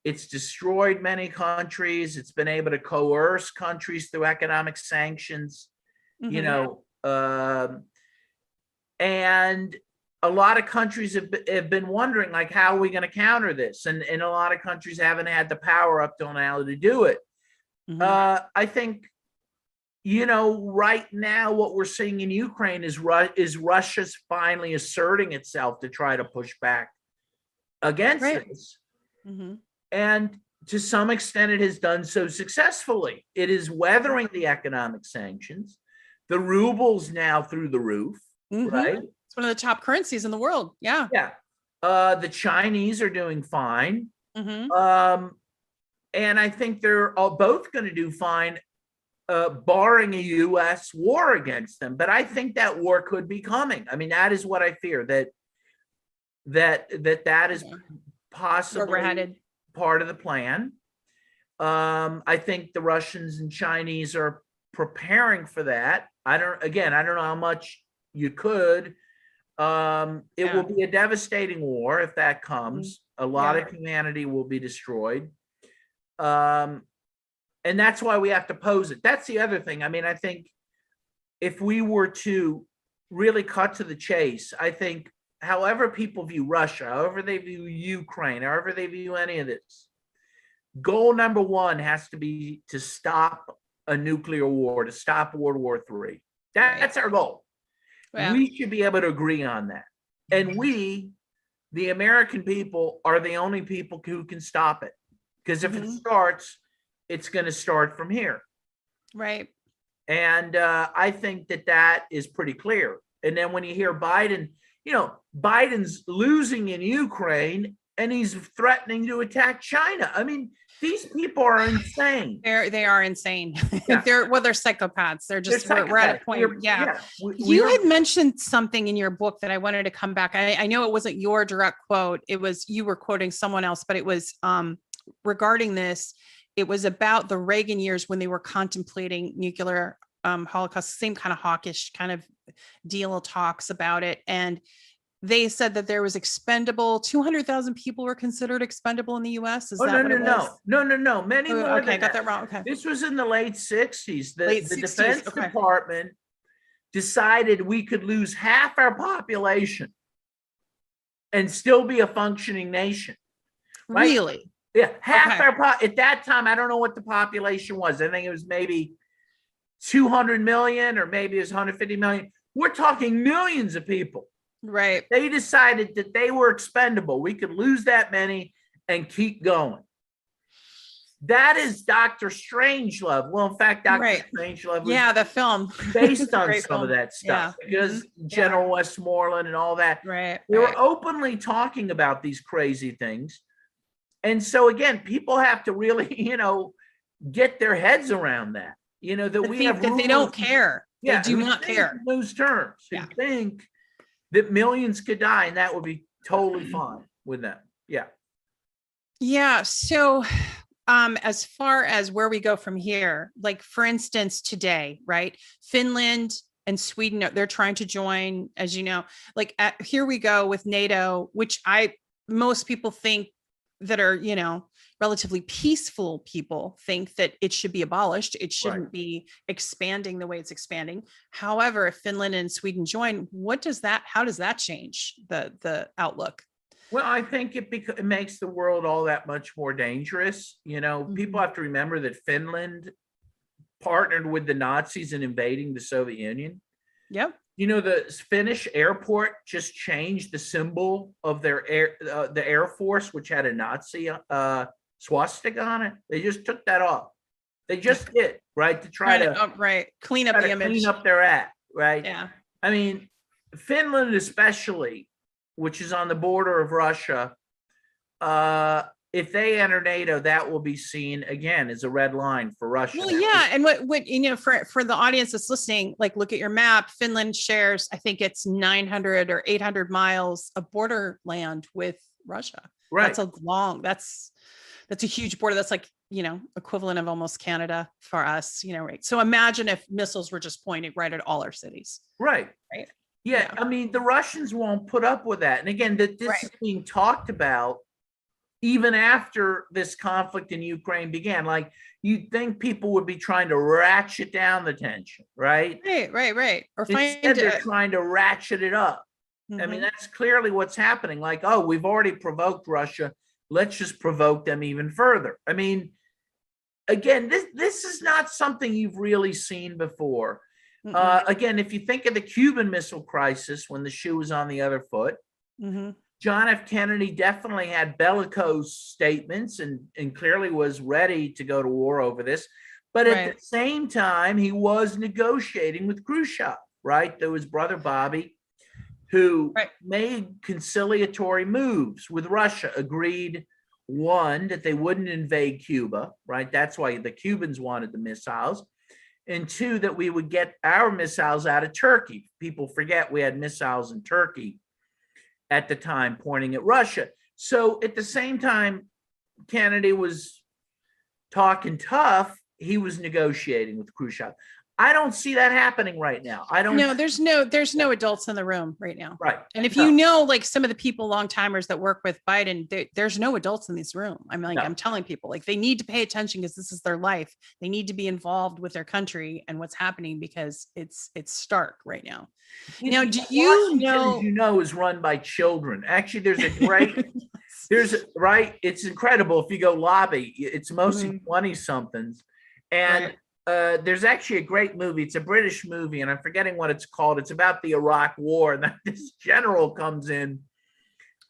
It's destroyed many countries. It's been able to coerce countries through economic sanctions, and a lot of countries have been wondering, like, how are we going to counter this? And a lot of countries haven't had the power up till now to do it. I think, right now what we're seeing in Ukraine is Russia's finally asserting itself to try to push back against this. And to some extent, it has done so successfully. It is weathering the economic sanctions. The ruble's now through the roof, right? It's one of the top currencies in the world. Yeah. Yeah. The Chinese are doing fine. And I think they're both going to do fine, barring a U.S. war against them. But I think that war could be coming. I mean, that is what I fear, that is possibly part of the plan. I think the Russians and Chinese are preparing for that. I don't know how much you could. It will be a devastating war if that comes. A lot of humanity will be destroyed. And that's why we have to pose it. That's the other thing. I mean, I think if we were to really cut to the chase, I think however people view Russia, however they view Ukraine, however they view any of this, goal number one has to be to stop a nuclear war, to stop World War III. That's our goal. Yeah. We should be able to agree on that. And we, the American people, are the only people who can stop it. Because if it starts, it's going to start from here. Right. And I think that is pretty clear. And then when you hear Biden, Biden's losing in Ukraine and he's threatening to attack China. I mean, these people are insane. They are insane. Yeah. they're psychopaths. We're at a point. You had mentioned something in your book that I wanted to come back. I know it wasn't your direct quote. It was, you were quoting someone else, but it was regarding this. It was about the Reagan years when they were contemplating nuclear holocaust, same kind of hawkish kind of deal, talks about it. And they said that there was expendable, 200,000 people were considered expendable in the US. No. Many more. Okay, I got that wrong. Okay. This was in the late 60s. The Defense Department decided we could lose half our population and still be a functioning nation. Right? Really? Yeah, half at that time, I don't know what the population was. I think it was maybe 200 million or maybe it was 150 million. We're talking millions of people. Right. They decided that they were expendable. We could lose that many and keep going. That is Dr. Strangelove. Well, in fact, Dr. Strangelove was the film based on some of that stuff because General Westmoreland and all that. Right. They were openly talking about these crazy things. And so again, people have to really, get their heads around that. That we have that they don't care. Yeah, they do not care. Those terms. Who think that millions could die, and that would be totally fine with them. Yeah. Yeah. So as far as where we go from here, like for instance, today, right? Finland and Sweden, they're trying to join, as you know, here we go with NATO, which most people think that are, relatively peaceful people think that it should be abolished. It shouldn't be expanding the way it's expanding. However, if Finland and Sweden join, how does that change the outlook? Well, I think it makes the world all that much more dangerous. People have to remember that Finland partnered with the Nazis in invading the Soviet Union. Yep. You know, the Finnish airport just changed the symbol of their the Air Force, which had a Nazi swastika on it. They just took that off. They just did, right, to try to clean up the image, clean up their act, right? Yeah. I mean, Finland especially, which is on the border of Russia, if they enter NATO, that will be seen again as a red line for Russia. Well, yeah, and what you know, for the audience that's listening, like, look at your map. Finland shares, I think it's 900 or 800 miles of borderland with Russia. Right. That's a huge border. That's like, you know, equivalent of almost Canada for us, you know, right? So imagine if missiles were just pointed right at all our cities. Right. Right. Yeah. I mean, the Russians won't put up with that. And again, this is being talked about even after this conflict in Ukraine began. Like, you'd think people would be trying to ratchet down the tension, right? Right. Or instead they're trying to ratchet it up. I mean, that's clearly what's happening. Like, oh, we've already provoked Russia. Let's just provoke them even further. I mean, again, this is not something you've really seen before. Again, if you think of the Cuban Missile Crisis when the shoe was on the other foot, John F. Kennedy definitely had bellicose statements and clearly was ready to go to war over this. But at the same time, he was negotiating with Khrushchev, right? There was brother Bobby, who made conciliatory moves with Russia, agreed, one, that they wouldn't invade Cuba, right? That's why the Cubans wanted the missiles. And two, that we would get our missiles out of Turkey. People forget we had missiles in Turkey at the time pointing at Russia. So at the same time, Kennedy was talking tough, he was negotiating with Khrushchev. I don't see that happening right now. I don't know. There's no adults in the room right now. Right. And if you know, like, some of the people, long timers that work with Biden, there's no adults in this room. I'm like, I'm telling people, like, they need to pay attention because this is their life. They need to be involved with their country and what's happening because it's stark right now. Now, do you know? As you know, is run by children. Actually, there's a great, it's incredible. If you go lobby, it's mostly 20 somethings. And there's actually a great movie. It's a British movie, and I'm forgetting what it's called. It's about the Iraq War, and this general comes in.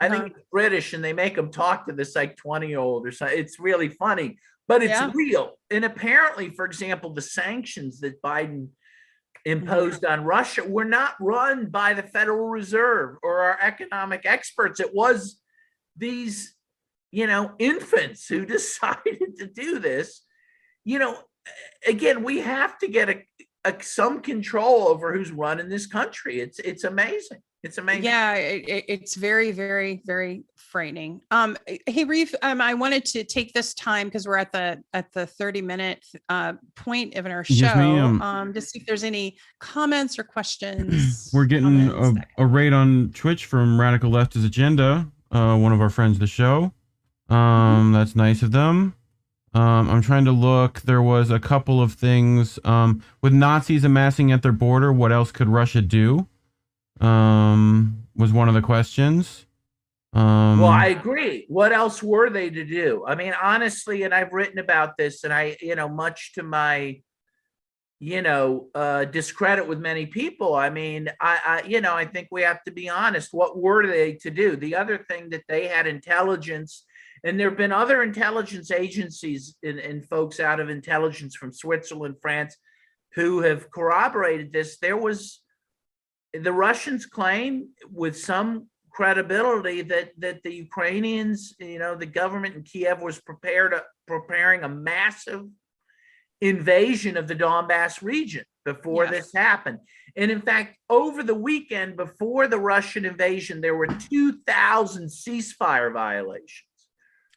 I think it's British, and they make him talk to this like 20-year-old or something. It's really funny, but it's real. And apparently, for example, the sanctions that Biden imposed on Russia were not run by the Federal Reserve or our economic experts. It was these, infants who decided to do this. Again, we have to get some control over who's running this country. It's amazing. It's amazing. Yeah, it's very, very, very frightening. Hey, Reeve, I wanted to take this time because we're at the 30-minute point of our show. Yes, ma'am. To see if there's any comments or questions. We're getting a raid on Twitch from Radical Left's Agenda, one of our friends of the show. That's nice of them. I'm trying to look. There was a couple of things with Nazis amassing at their border. What else could Russia do? Was one of the questions. Well, I agree. What else were they to do? I mean, honestly, and I've written about this, and I, much to my, discredit with many people. I mean, I think we have to be honest. What were they to do? The other thing that they had intelligence. And there have been other intelligence agencies and folks out of intelligence from Switzerland, France, who have corroborated this. The Russians claim with some credibility that the Ukrainians, the government in Kiev was preparing a massive invasion of the Donbass region before this happened. And in fact, over the weekend before the Russian invasion, there were 2,000 ceasefire violations.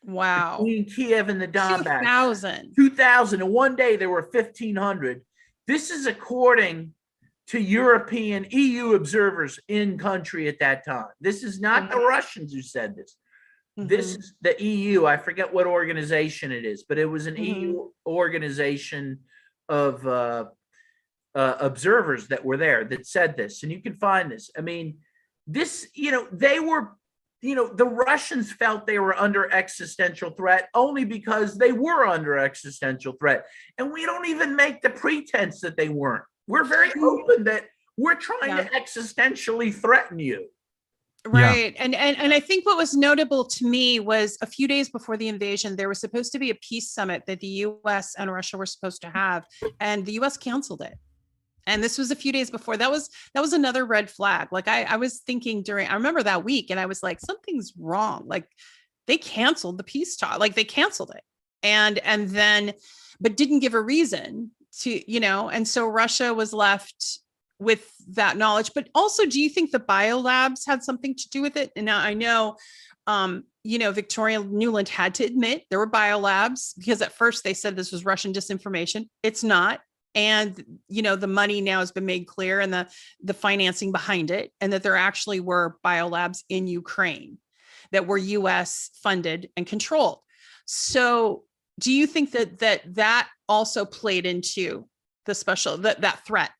Wow. Between Kiev and the Donbass. 2,000. 2,000. And one day there were 1,500. This is according to European EU observers in country at that time. This is not the Russians who said this. This is the EU. I forget what organization it is, but it was an EU organization of observers that were there that said this. And you can find this. I mean, this, they were, the Russians felt they were under existential threat only because they were under existential threat. And we don't even make the pretense that they weren't. We're very open that We're trying to existentially threaten you. Right. And I think what was notable to me was a few days before the invasion, there was supposed to be a peace summit that the US and Russia were supposed to have, and the US canceled it. And this was a few days before. That was another red flag. Like I was thinking I remember that week, and I was like, something's wrong. Like they canceled the peace talk, like they canceled it. And then, but didn't give a reason to, and so Russia was left with that knowledge. But also, do you think the biolabs had something to do with it? And now I know, Victoria Nuland had to admit there were biolabs, because at first they said this was Russian disinformation. It's not. And, the money now has been made clear, and the financing behind it, and that there actually were biolabs in Ukraine that were US funded and controlled. So do you think that also played into the special, that threat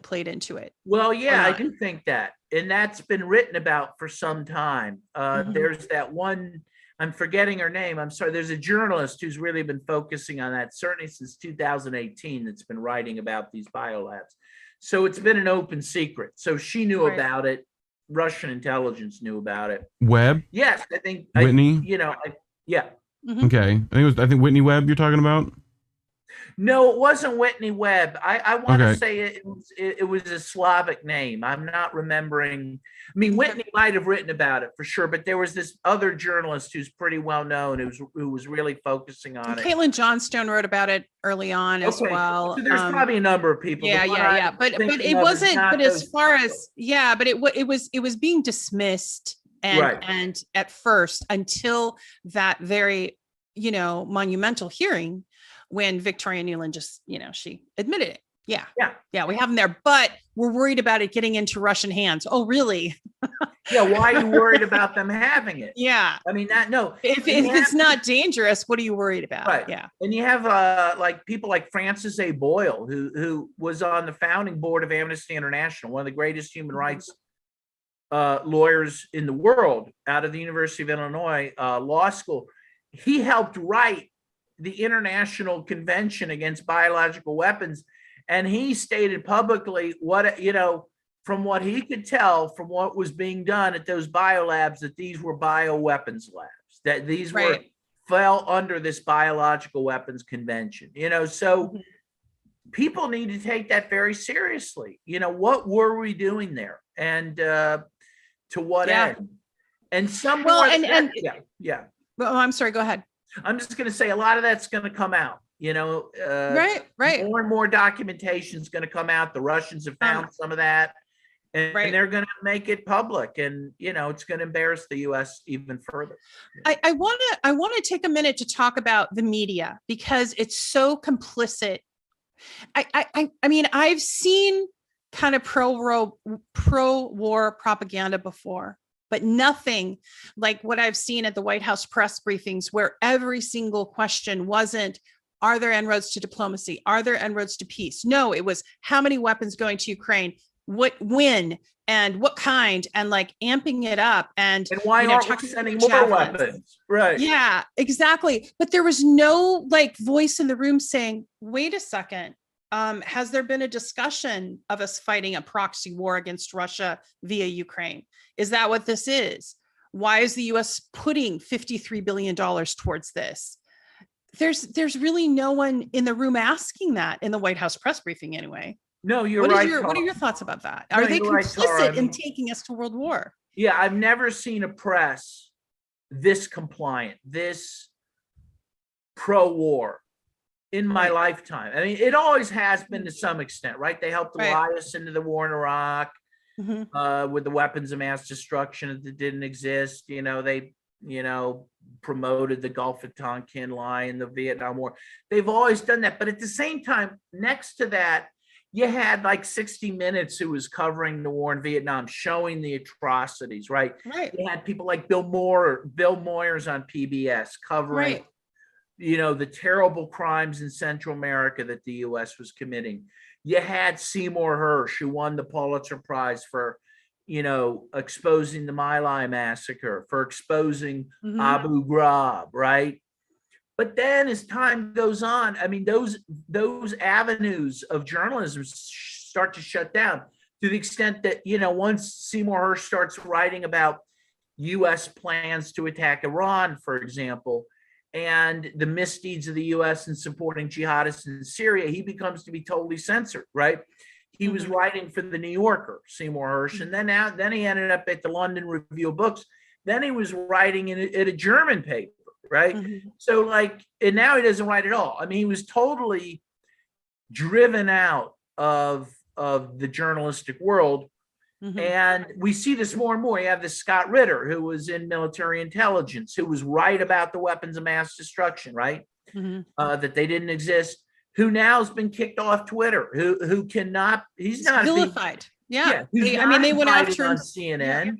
played into it? Well, yeah, I do think that. And that's been written about for some time. There's that one, I'm forgetting her name. I'm sorry. There's a journalist who's really been focusing on that, certainly since 2018, that's been writing about these biolabs. So it's been an open secret. So she knew about it. Russian intelligence knew about it. Webb? Yes, I think Whitney? Yeah. Okay. I think Whitney Webb you're talking about? No, it wasn't Whitney Webb. I want to say it was a Slavic name. I'm not remembering. I mean, Whitney might have written about it for sure, but there was this other journalist who's pretty well known who was really focusing on it. Caitlin Johnstone wrote about it early on as well. So there's probably a number of people. Yeah. But it wasn't. But as far as but it was being dismissed and at first, until that very monumental hearing, when Victoria Nuland just, she admitted it. Yeah, we have them there, but we're worried about it getting into Russian hands. Oh, really? Yeah, why are you worried about them having it? Yeah. I mean, if it's not dangerous, what are you worried about? Right. Yeah. And you have like people like Francis A. Boyle, who was on the founding board of Amnesty International, one of the greatest human rights lawyers in the world, out of the University of Illinois Law School. He helped write the International Convention Against Biological Weapons, and he stated publicly from what he could tell from what was being done at those biolabs, that these were bioweapons labs, that these fell under this Biological Weapons Convention. So people need to take that very seriously. What were we doing there, and to what end? And some Well, Well, I'm sorry. Go ahead. I'm just going to say a lot of that's going to come out, right. More and more documentation is going to come out. The Russians have found some of that, and they're going to make it public, and, it's going to embarrass the US even further. I want to take a minute to talk about the media, because it's so complicit. I mean, I've seen kind of pro-war propaganda before, but nothing like what I've seen at the White House press briefings, where every single question wasn't, are there inroads to diplomacy? Are there inroads to peace? No, it was, how many weapons going to Ukraine? When? And what kind? And like amping it up. And why aren't we sending more weapons? Right. Yeah, exactly. But there was no voice in the room saying, wait a second. Has there been a discussion of us fighting a proxy war against Russia via Ukraine? Is that what this is? Why is the US putting $53 billion towards this? There's really no one in the room asking that in the White House press briefing anyway. No, you're right. What are your thoughts about that? Are they complicit in taking us to world war? Yeah, I've never seen a press this compliant, this pro-war in my lifetime. I mean, it always has been to some extent, right? They helped lie us into the war in Iraq with the weapons of mass destruction that didn't exist. They, promoted the Gulf of Tonkin lie in the Vietnam War. They've always done that. But at the same time, next to that, you had 60 Minutes who was covering the war in Vietnam, showing the atrocities, right? You had people like Bill Moyers on PBS covering the terrible crimes in Central America that the US was committing. You had Seymour Hersh, who won the Pulitzer Prize for, exposing the My Lai massacre, for exposing Abu Ghraib, right? But then as time goes on, I mean, those avenues of journalism start to shut down. to the extent that, once Seymour Hersh starts writing about U.S. plans to attack Iran, for example, and the misdeeds of the U.S. in supporting jihadists in Syria, he becomes to be totally censored, right? He was writing for the New Yorker, Seymour Hersh, and then he ended up at the London Review of Books. Then he was writing at a German paper, right? So and now he doesn't write at all. I mean, he was totally driven out of the journalistic world. And we see this more and more. You have this Scott Ritter, who was in military intelligence, who was right about the weapons of mass destruction, right? That they didn't exist, who now has been kicked off Twitter, who cannot, he's not vilified. they went after him on CNN.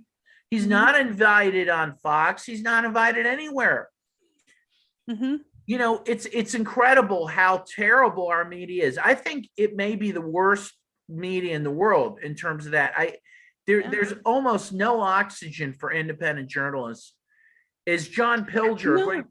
He's not invited on Fox. He's not invited anywhere. It's incredible how terrible our media is. I think it may be the worst media in the world in terms of that. There's almost no oxygen for independent journalists. Is John Pilger,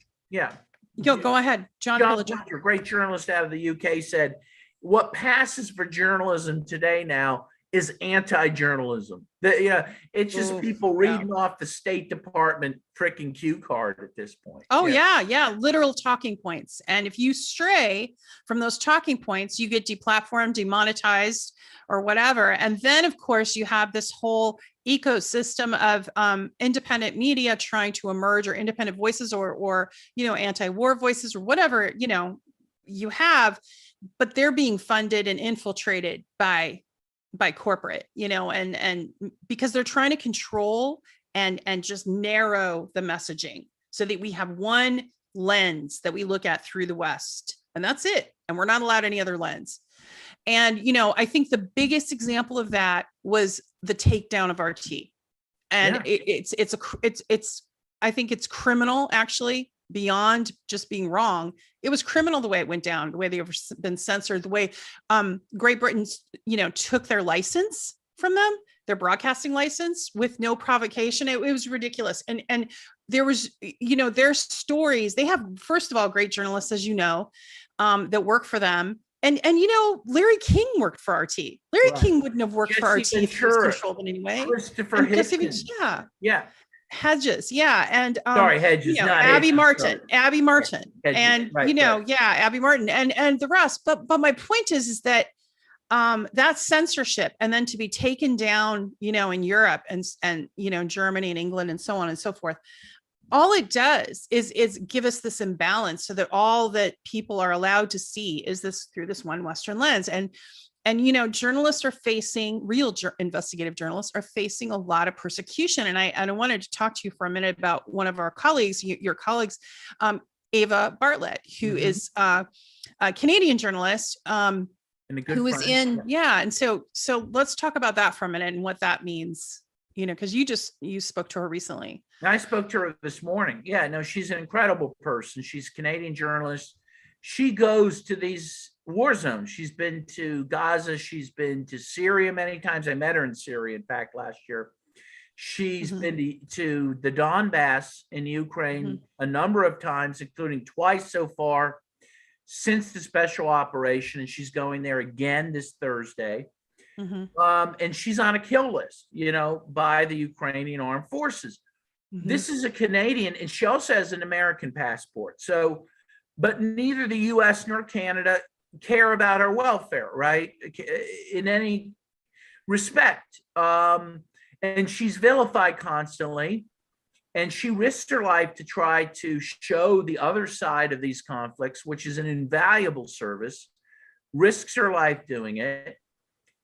go ahead. John Pilger, great journalist out of the UK, said, what passes for journalism today now is anti-journalism. It's just people reading off the State Department freaking cue card at this point. Literal talking points. And if you stray from those talking points, you get deplatformed, demonetized, or whatever. And then, of course, you have this whole ecosystem of independent media trying to emerge, or independent voices, or anti-war voices, or whatever you have, but they're being funded and infiltrated by corporate, and because they're trying to control and just narrow the messaging so that we have one lens that we look at through the West, and that's it. And we're not allowed any other lens. And, I think the biggest example of that was the takedown of RT. And I think it's criminal, actually, beyond just being wrong. It was criminal the way it went down, the way they've been censored, the way Great Britain, took their license from them, their broadcasting license, with no provocation. It was ridiculous. And there was, their stories. They have, first of all, great journalists, as that work for them. And Larry King worked for RT. Larry King wouldn't have worked for RT if he was controlled in any way. Christopher Hitchens. Hedges, and Hedges, not Abby Hitchens, Martin, sorry. Abby Martin, Hedges, and Abby Martin, and the rest. But my point is that that's censorship, and then to be taken down, in Europe and Germany and England and so on and so forth. All it does is give us this imbalance, so that all that people are allowed to see is this through this one Western lens. And journalists are facing, investigative journalists are facing a lot of persecution. And I wanted to talk to you for a minute about one of our colleagues, your colleagues, Ava Bartlett, who is a Canadian journalist, and a good who is friend. and so let's talk about that for a minute and what that means, because you spoke to her recently. I spoke to her this morning. She's an incredible person. She's a Canadian journalist. She goes to these war zones. She's been to Gaza. She's been to Syria many times. I met her in Syria, in fact, last year. She's been to the Donbass in Ukraine a number of times, including twice so far since the special operation. And she's going there again this Thursday. And she's on a kill list, by the Ukrainian armed forces. This is a Canadian, and she also has an American passport. So, but neither the US nor Canada care about our welfare, right? In any respect. And she's vilified constantly, and she risks her life to try to show the other side of these conflicts, which is an invaluable service, risks her life doing it.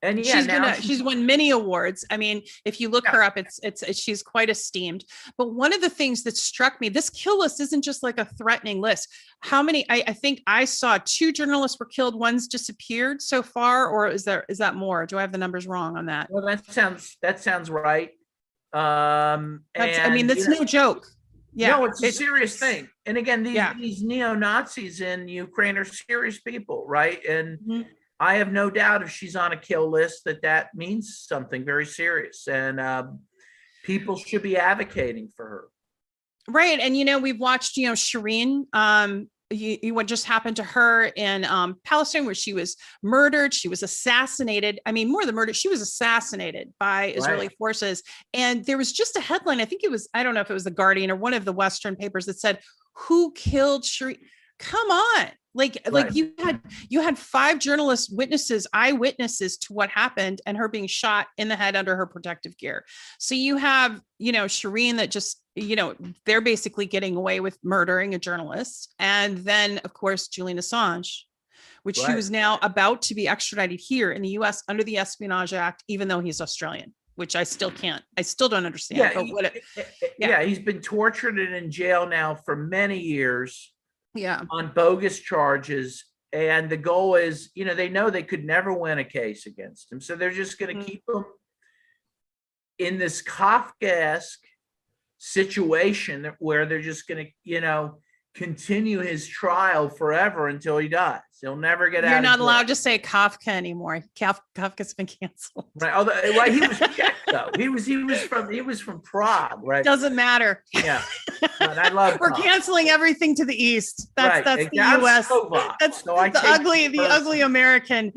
And she's won many awards. I mean, if you look her up, it's she's quite esteemed. But one of the things that struck me, this kill list isn't just like a threatening list. How many? I think I saw 2 journalists were killed. One's disappeared so far, or is that more? Do I have the numbers wrong on that? Well, that sounds right. That's no joke. No, it's a serious thing. And again, these neo-Nazis in Ukraine are serious people, right? And I have no doubt if she's on a kill list that means something very serious, and people should be advocating for her. Right. And, we've watched, Shireen, what just happened to her in Palestine, where she was murdered, she was assassinated. I mean, more than murdered, she was assassinated by Israeli forces. And there was just a headline, I think it was, I don't know if it was The Guardian or one of the Western papers, that said, "Who killed Shireen?" Come on. Like you had 5 journalists, eyewitnesses to what happened, and her being shot in the head under her protective gear. So you have, Shireen that just, they're basically getting away with murdering a journalist. And then of course, Julian Assange, which he was now about to be extradited here in the US under the Espionage Act, even though he's Australian, which I still don't understand. He's been tortured and in jail now for many years. On bogus charges. And the goal is, they know they could never win a case against him. So they're just going to keep him in this Kafkaesque situation where they're just going to, continue his trial forever until he dies. He'll never get out. You're not allowed to say Kafka anymore. Kafka's been canceled. Right. Although he was Czech though. He was from Prague, right? Doesn't matter. Yeah. But I love We're canceling everything to the east. That's the US. That's the ugly American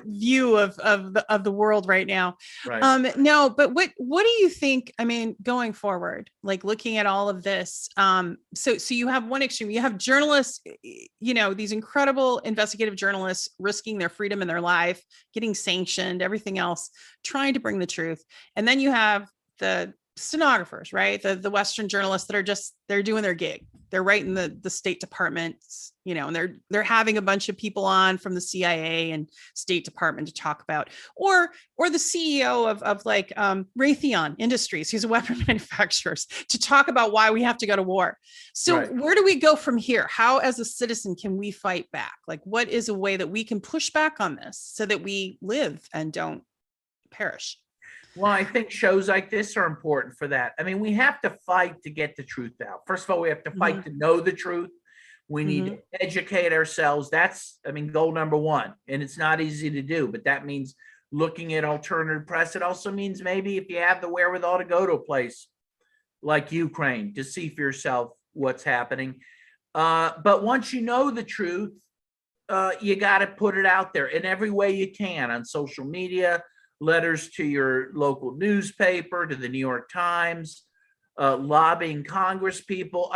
view of the world right now. Right. No, but what do you think? I mean, going forward, like looking at all of this, so you have one extreme, you have journalists, these incredible investigative journalists risking their freedom and their life, getting sanctioned, everything else, trying to bring the truth. And then you have the stenographers, right? The Western journalists that are they're doing their gig. They're writing the State Department, and they're having a bunch of people on from the CIA and State Department to talk about, or the CEO of like Raytheon Industries, who's a weapon manufacturer, to talk about why we have to go to war. So where do we go from here? How, as a citizen, can we fight back? Like, what is a way that we can push back on this so that we live and don't perish? Well, I think shows like this are important for that. I mean, we have to fight to get the truth out. First of all, we have to fight to know the truth. We need to educate ourselves. That's, goal number 1. And it's not easy to do, but that means looking at alternative press. It also means maybe if you have the wherewithal to go to a place like Ukraine to see for yourself what's happening. But once you know the truth, you got to put it out there in every way you can, on social media, letters to your local newspaper, to the New York Times, lobbying Congress people.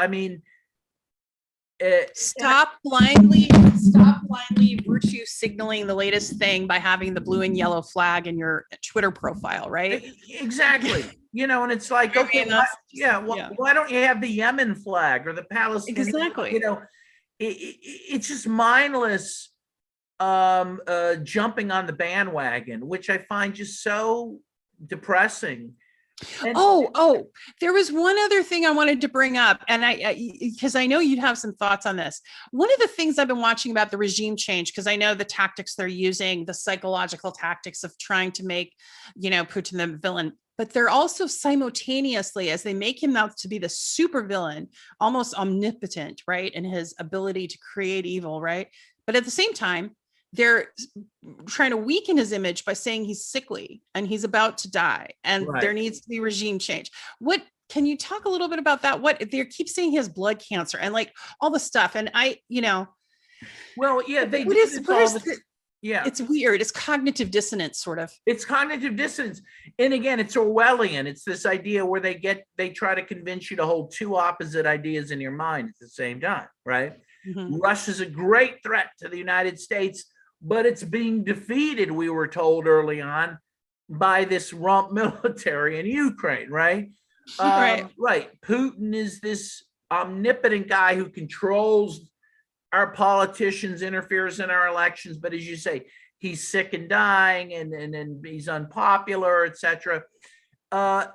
Stop blindly virtue signaling the latest thing by having the blue and yellow flag in your Twitter profile, right? Exactly. And it's like, okay, why don't you have the Yemen flag or the Palestinian? Exactly. It's just mindless jumping on the bandwagon, which I find just so depressing. And there was one other thing I wanted to bring up, and because I know you'd have some thoughts on this. One of the things I've been watching about the regime change, because I know the tactics they're using, the psychological tactics of trying to make, Putin the villain, but they're also simultaneously, as they make him out to be the super villain, almost omnipotent, right, in his ability to create evil, right? But at the same time, they're trying to weaken his image by saying he's sickly and he's about to die, and there needs to be regime change. What can you talk a little bit about that? What they keep saying he has blood cancer and like all the stuff. And well, yeah, it's weird. It's cognitive dissonance, sort of. It's cognitive dissonance. And again, it's Orwellian. It's this idea where they try to convince you to hold 2 opposite ideas in your mind at the same time, right? Russia's a great threat to the United States, but it's being defeated, we were told early on, by this rump military in Ukraine, right? Right. Putin is this omnipotent guy who controls our politicians, interferes in our elections, but as you say, he's sick and dying, and he's unpopular, etc. The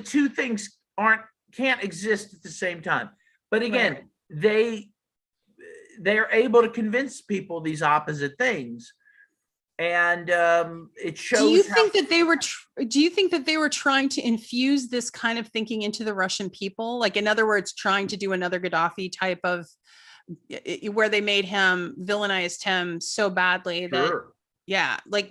two things can't exist at the same time. But again, they're able to convince people these opposite things, and it shows. Do you think that they were trying to infuse this kind of thinking into the Russian people? Like, in other words, trying to do another Gaddafi type of, where they villainized him so badly that,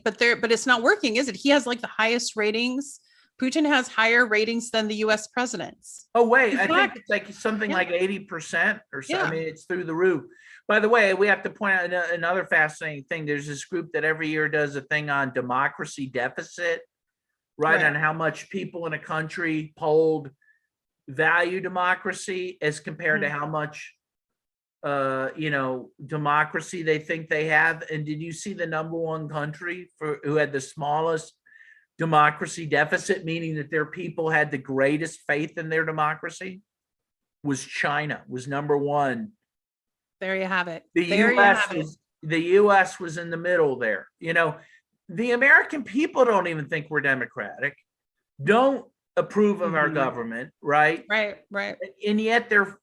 but it's not working, is it? He has like the highest ratings Putin has higher ratings than the US presidents. Oh, wait, In I think fact, it's like something yeah. like 80% or so. I Yeah. mean, it's through the roof. By the way, we have to point out another fascinating thing. There's this group that every year does a thing on democracy deficit, right? Right. On how much people in a country polled value democracy as compared to how much democracy they think they have. And did you see the #1 country who had the smallest democracy deficit, meaning that their people had the greatest faith in their democracy? Was China, was #1. There you have it. The There you US have it. was in the middle there. The American people don't even think we're democratic, don't approve of our government, right? Right. And yet they're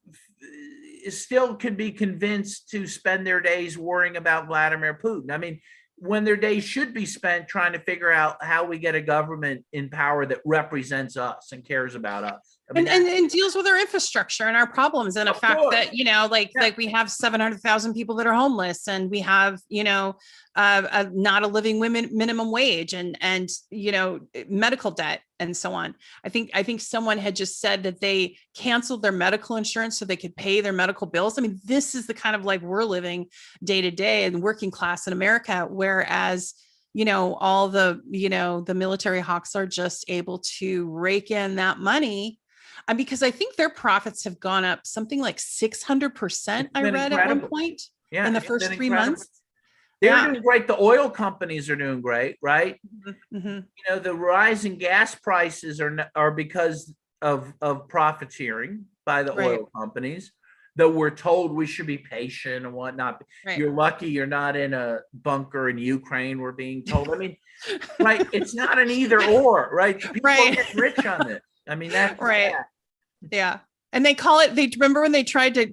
still could be convinced to spend their days worrying about Vladimir Putin. I mean, when their days should be spent trying to figure out how we get a government in power that represents us and cares about us. I mean, and deals with our infrastructure and our problems, and the fact course. that like we have 700,000 people that are homeless, and we have not a living minimum wage, and medical debt and so on. I think someone had just said that they canceled their medical insurance so they could pay their medical bills. I mean, this is the kind of life we're living day to day and working class in America, whereas all the the military hawks are just able to rake in that money. And because I think their profits have gone up something like 600%, I read at one point in the first 3 months. They're doing great. The oil companies are doing great, right? Mm-hmm. The rise in gas prices are because of profiteering by the oil companies, though we're told we should be patient and whatnot. Right. You're lucky you're not in a bunker in Ukraine, we're being told. I mean, right, it's not an either or, right? People get rich on this. I mean, that's right. Yeah. And they remember when they tried to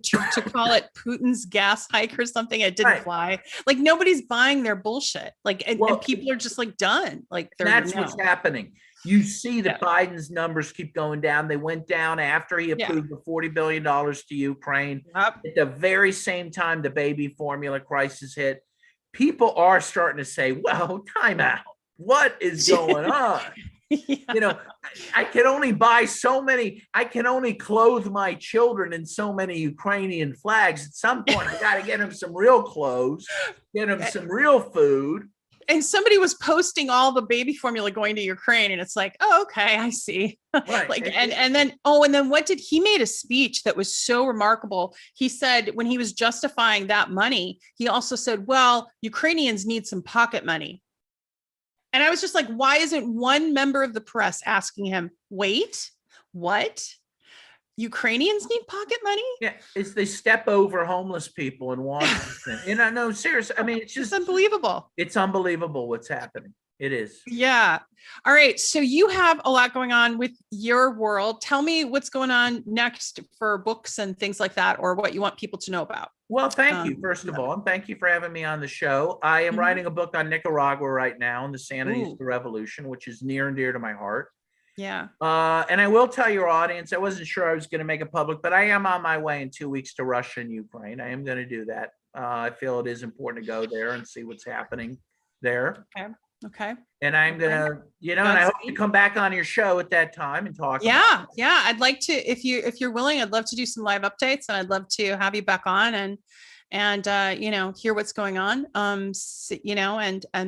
call it Putin's gas hike or something? It didn't fly. Like, nobody's buying their bullshit. Like, and people are just like done. Like, that's what's happening. You see that Biden's numbers keep going down. They went down after he approved the $40 billion to Ukraine. At the very same time, the baby formula crisis hit. People are starting to say, well, time out. What is going on? I can only buy so many. I can only clothe my children in so many Ukrainian flags. At some point, I got to get them some real clothes, get them some real food. And somebody was posting all the baby formula going to Ukraine, and it's like, oh, okay, I see. Right. Like, and then what did he made a speech that was so remarkable. He said when he was justifying that money, he also said, well, Ukrainians need some pocket money. And I was just like, why isn't one member of the press asking him, wait, what? Ukrainians need pocket money? Yeah, it's they step over homeless people in Washington. No, seriously. I mean, it's just unbelievable. It's unbelievable what's happening. It is. Yeah. All right. So you have a lot going on with your world. Tell me what's going on next for books and things like that, or what you want people to know about. Well, thank you, first of all, and thank you for having me on the show. I am writing a book on Nicaragua right now, and the Sanities of the Revolution, which is near and dear to my heart. Yeah. And I will tell your audience, I wasn't sure I was going to make it public, but I am on my way in 2 weeks to Russia and Ukraine. I am going to do that. I feel it is important to go there and see what's happening there. Okay. And I'm gonna, and I hope to come back on your show at that time and talk. Yeah. I'd like to, if you're willing, I'd love to do some live updates, and I'd love to have you back on and hear what's going on. And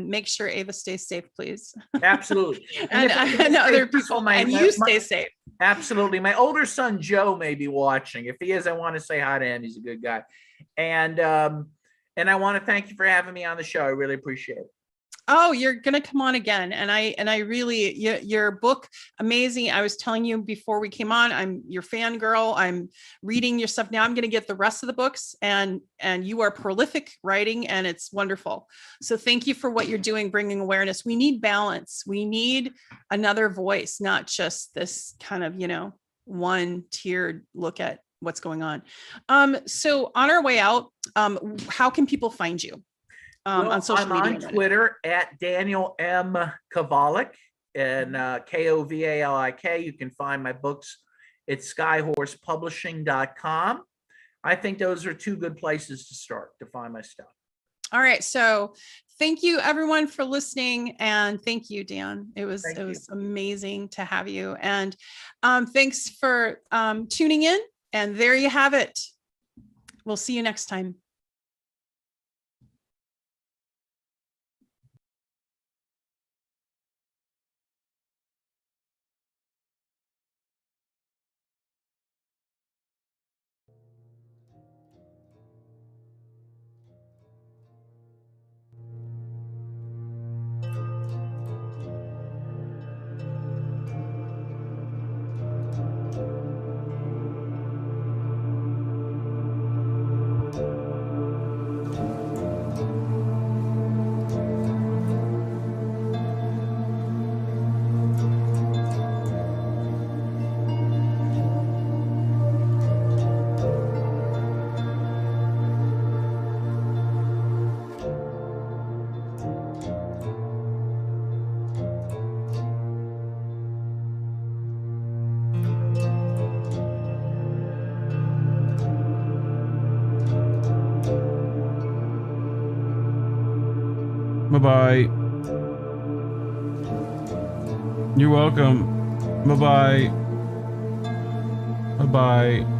make sure Ava stays safe, please. Absolutely. and other people, and you stay safe. Absolutely. My older son Joe may be watching. If he is, I want to say hi to him. He's a good guy. And I want to thank you for having me on the show. I really appreciate it. Oh, you're going to come on again. And I really, your book, amazing. I was telling you before we came on, I'm your fangirl. I'm reading your stuff now. I'm going to get the rest of the books, and you are prolific writing, and it's wonderful. So thank you for what you're doing, bringing awareness. We need balance. We need another voice, not just this kind of, one tiered look at what's going on. So on our way out, how can people find you? On social media. I'm on Twitter at Daniel M. Kovalik, and Kovalik. You can find my books at skyhorsepublishing.com. I think those are two good places to start to find my stuff. All right. So thank you everyone for listening. And thank you, Dan. It was amazing to have you. And thanks for tuning in. And there you have it. We'll see you next time. Bye-bye. You're welcome. Bye-bye. Bye-bye.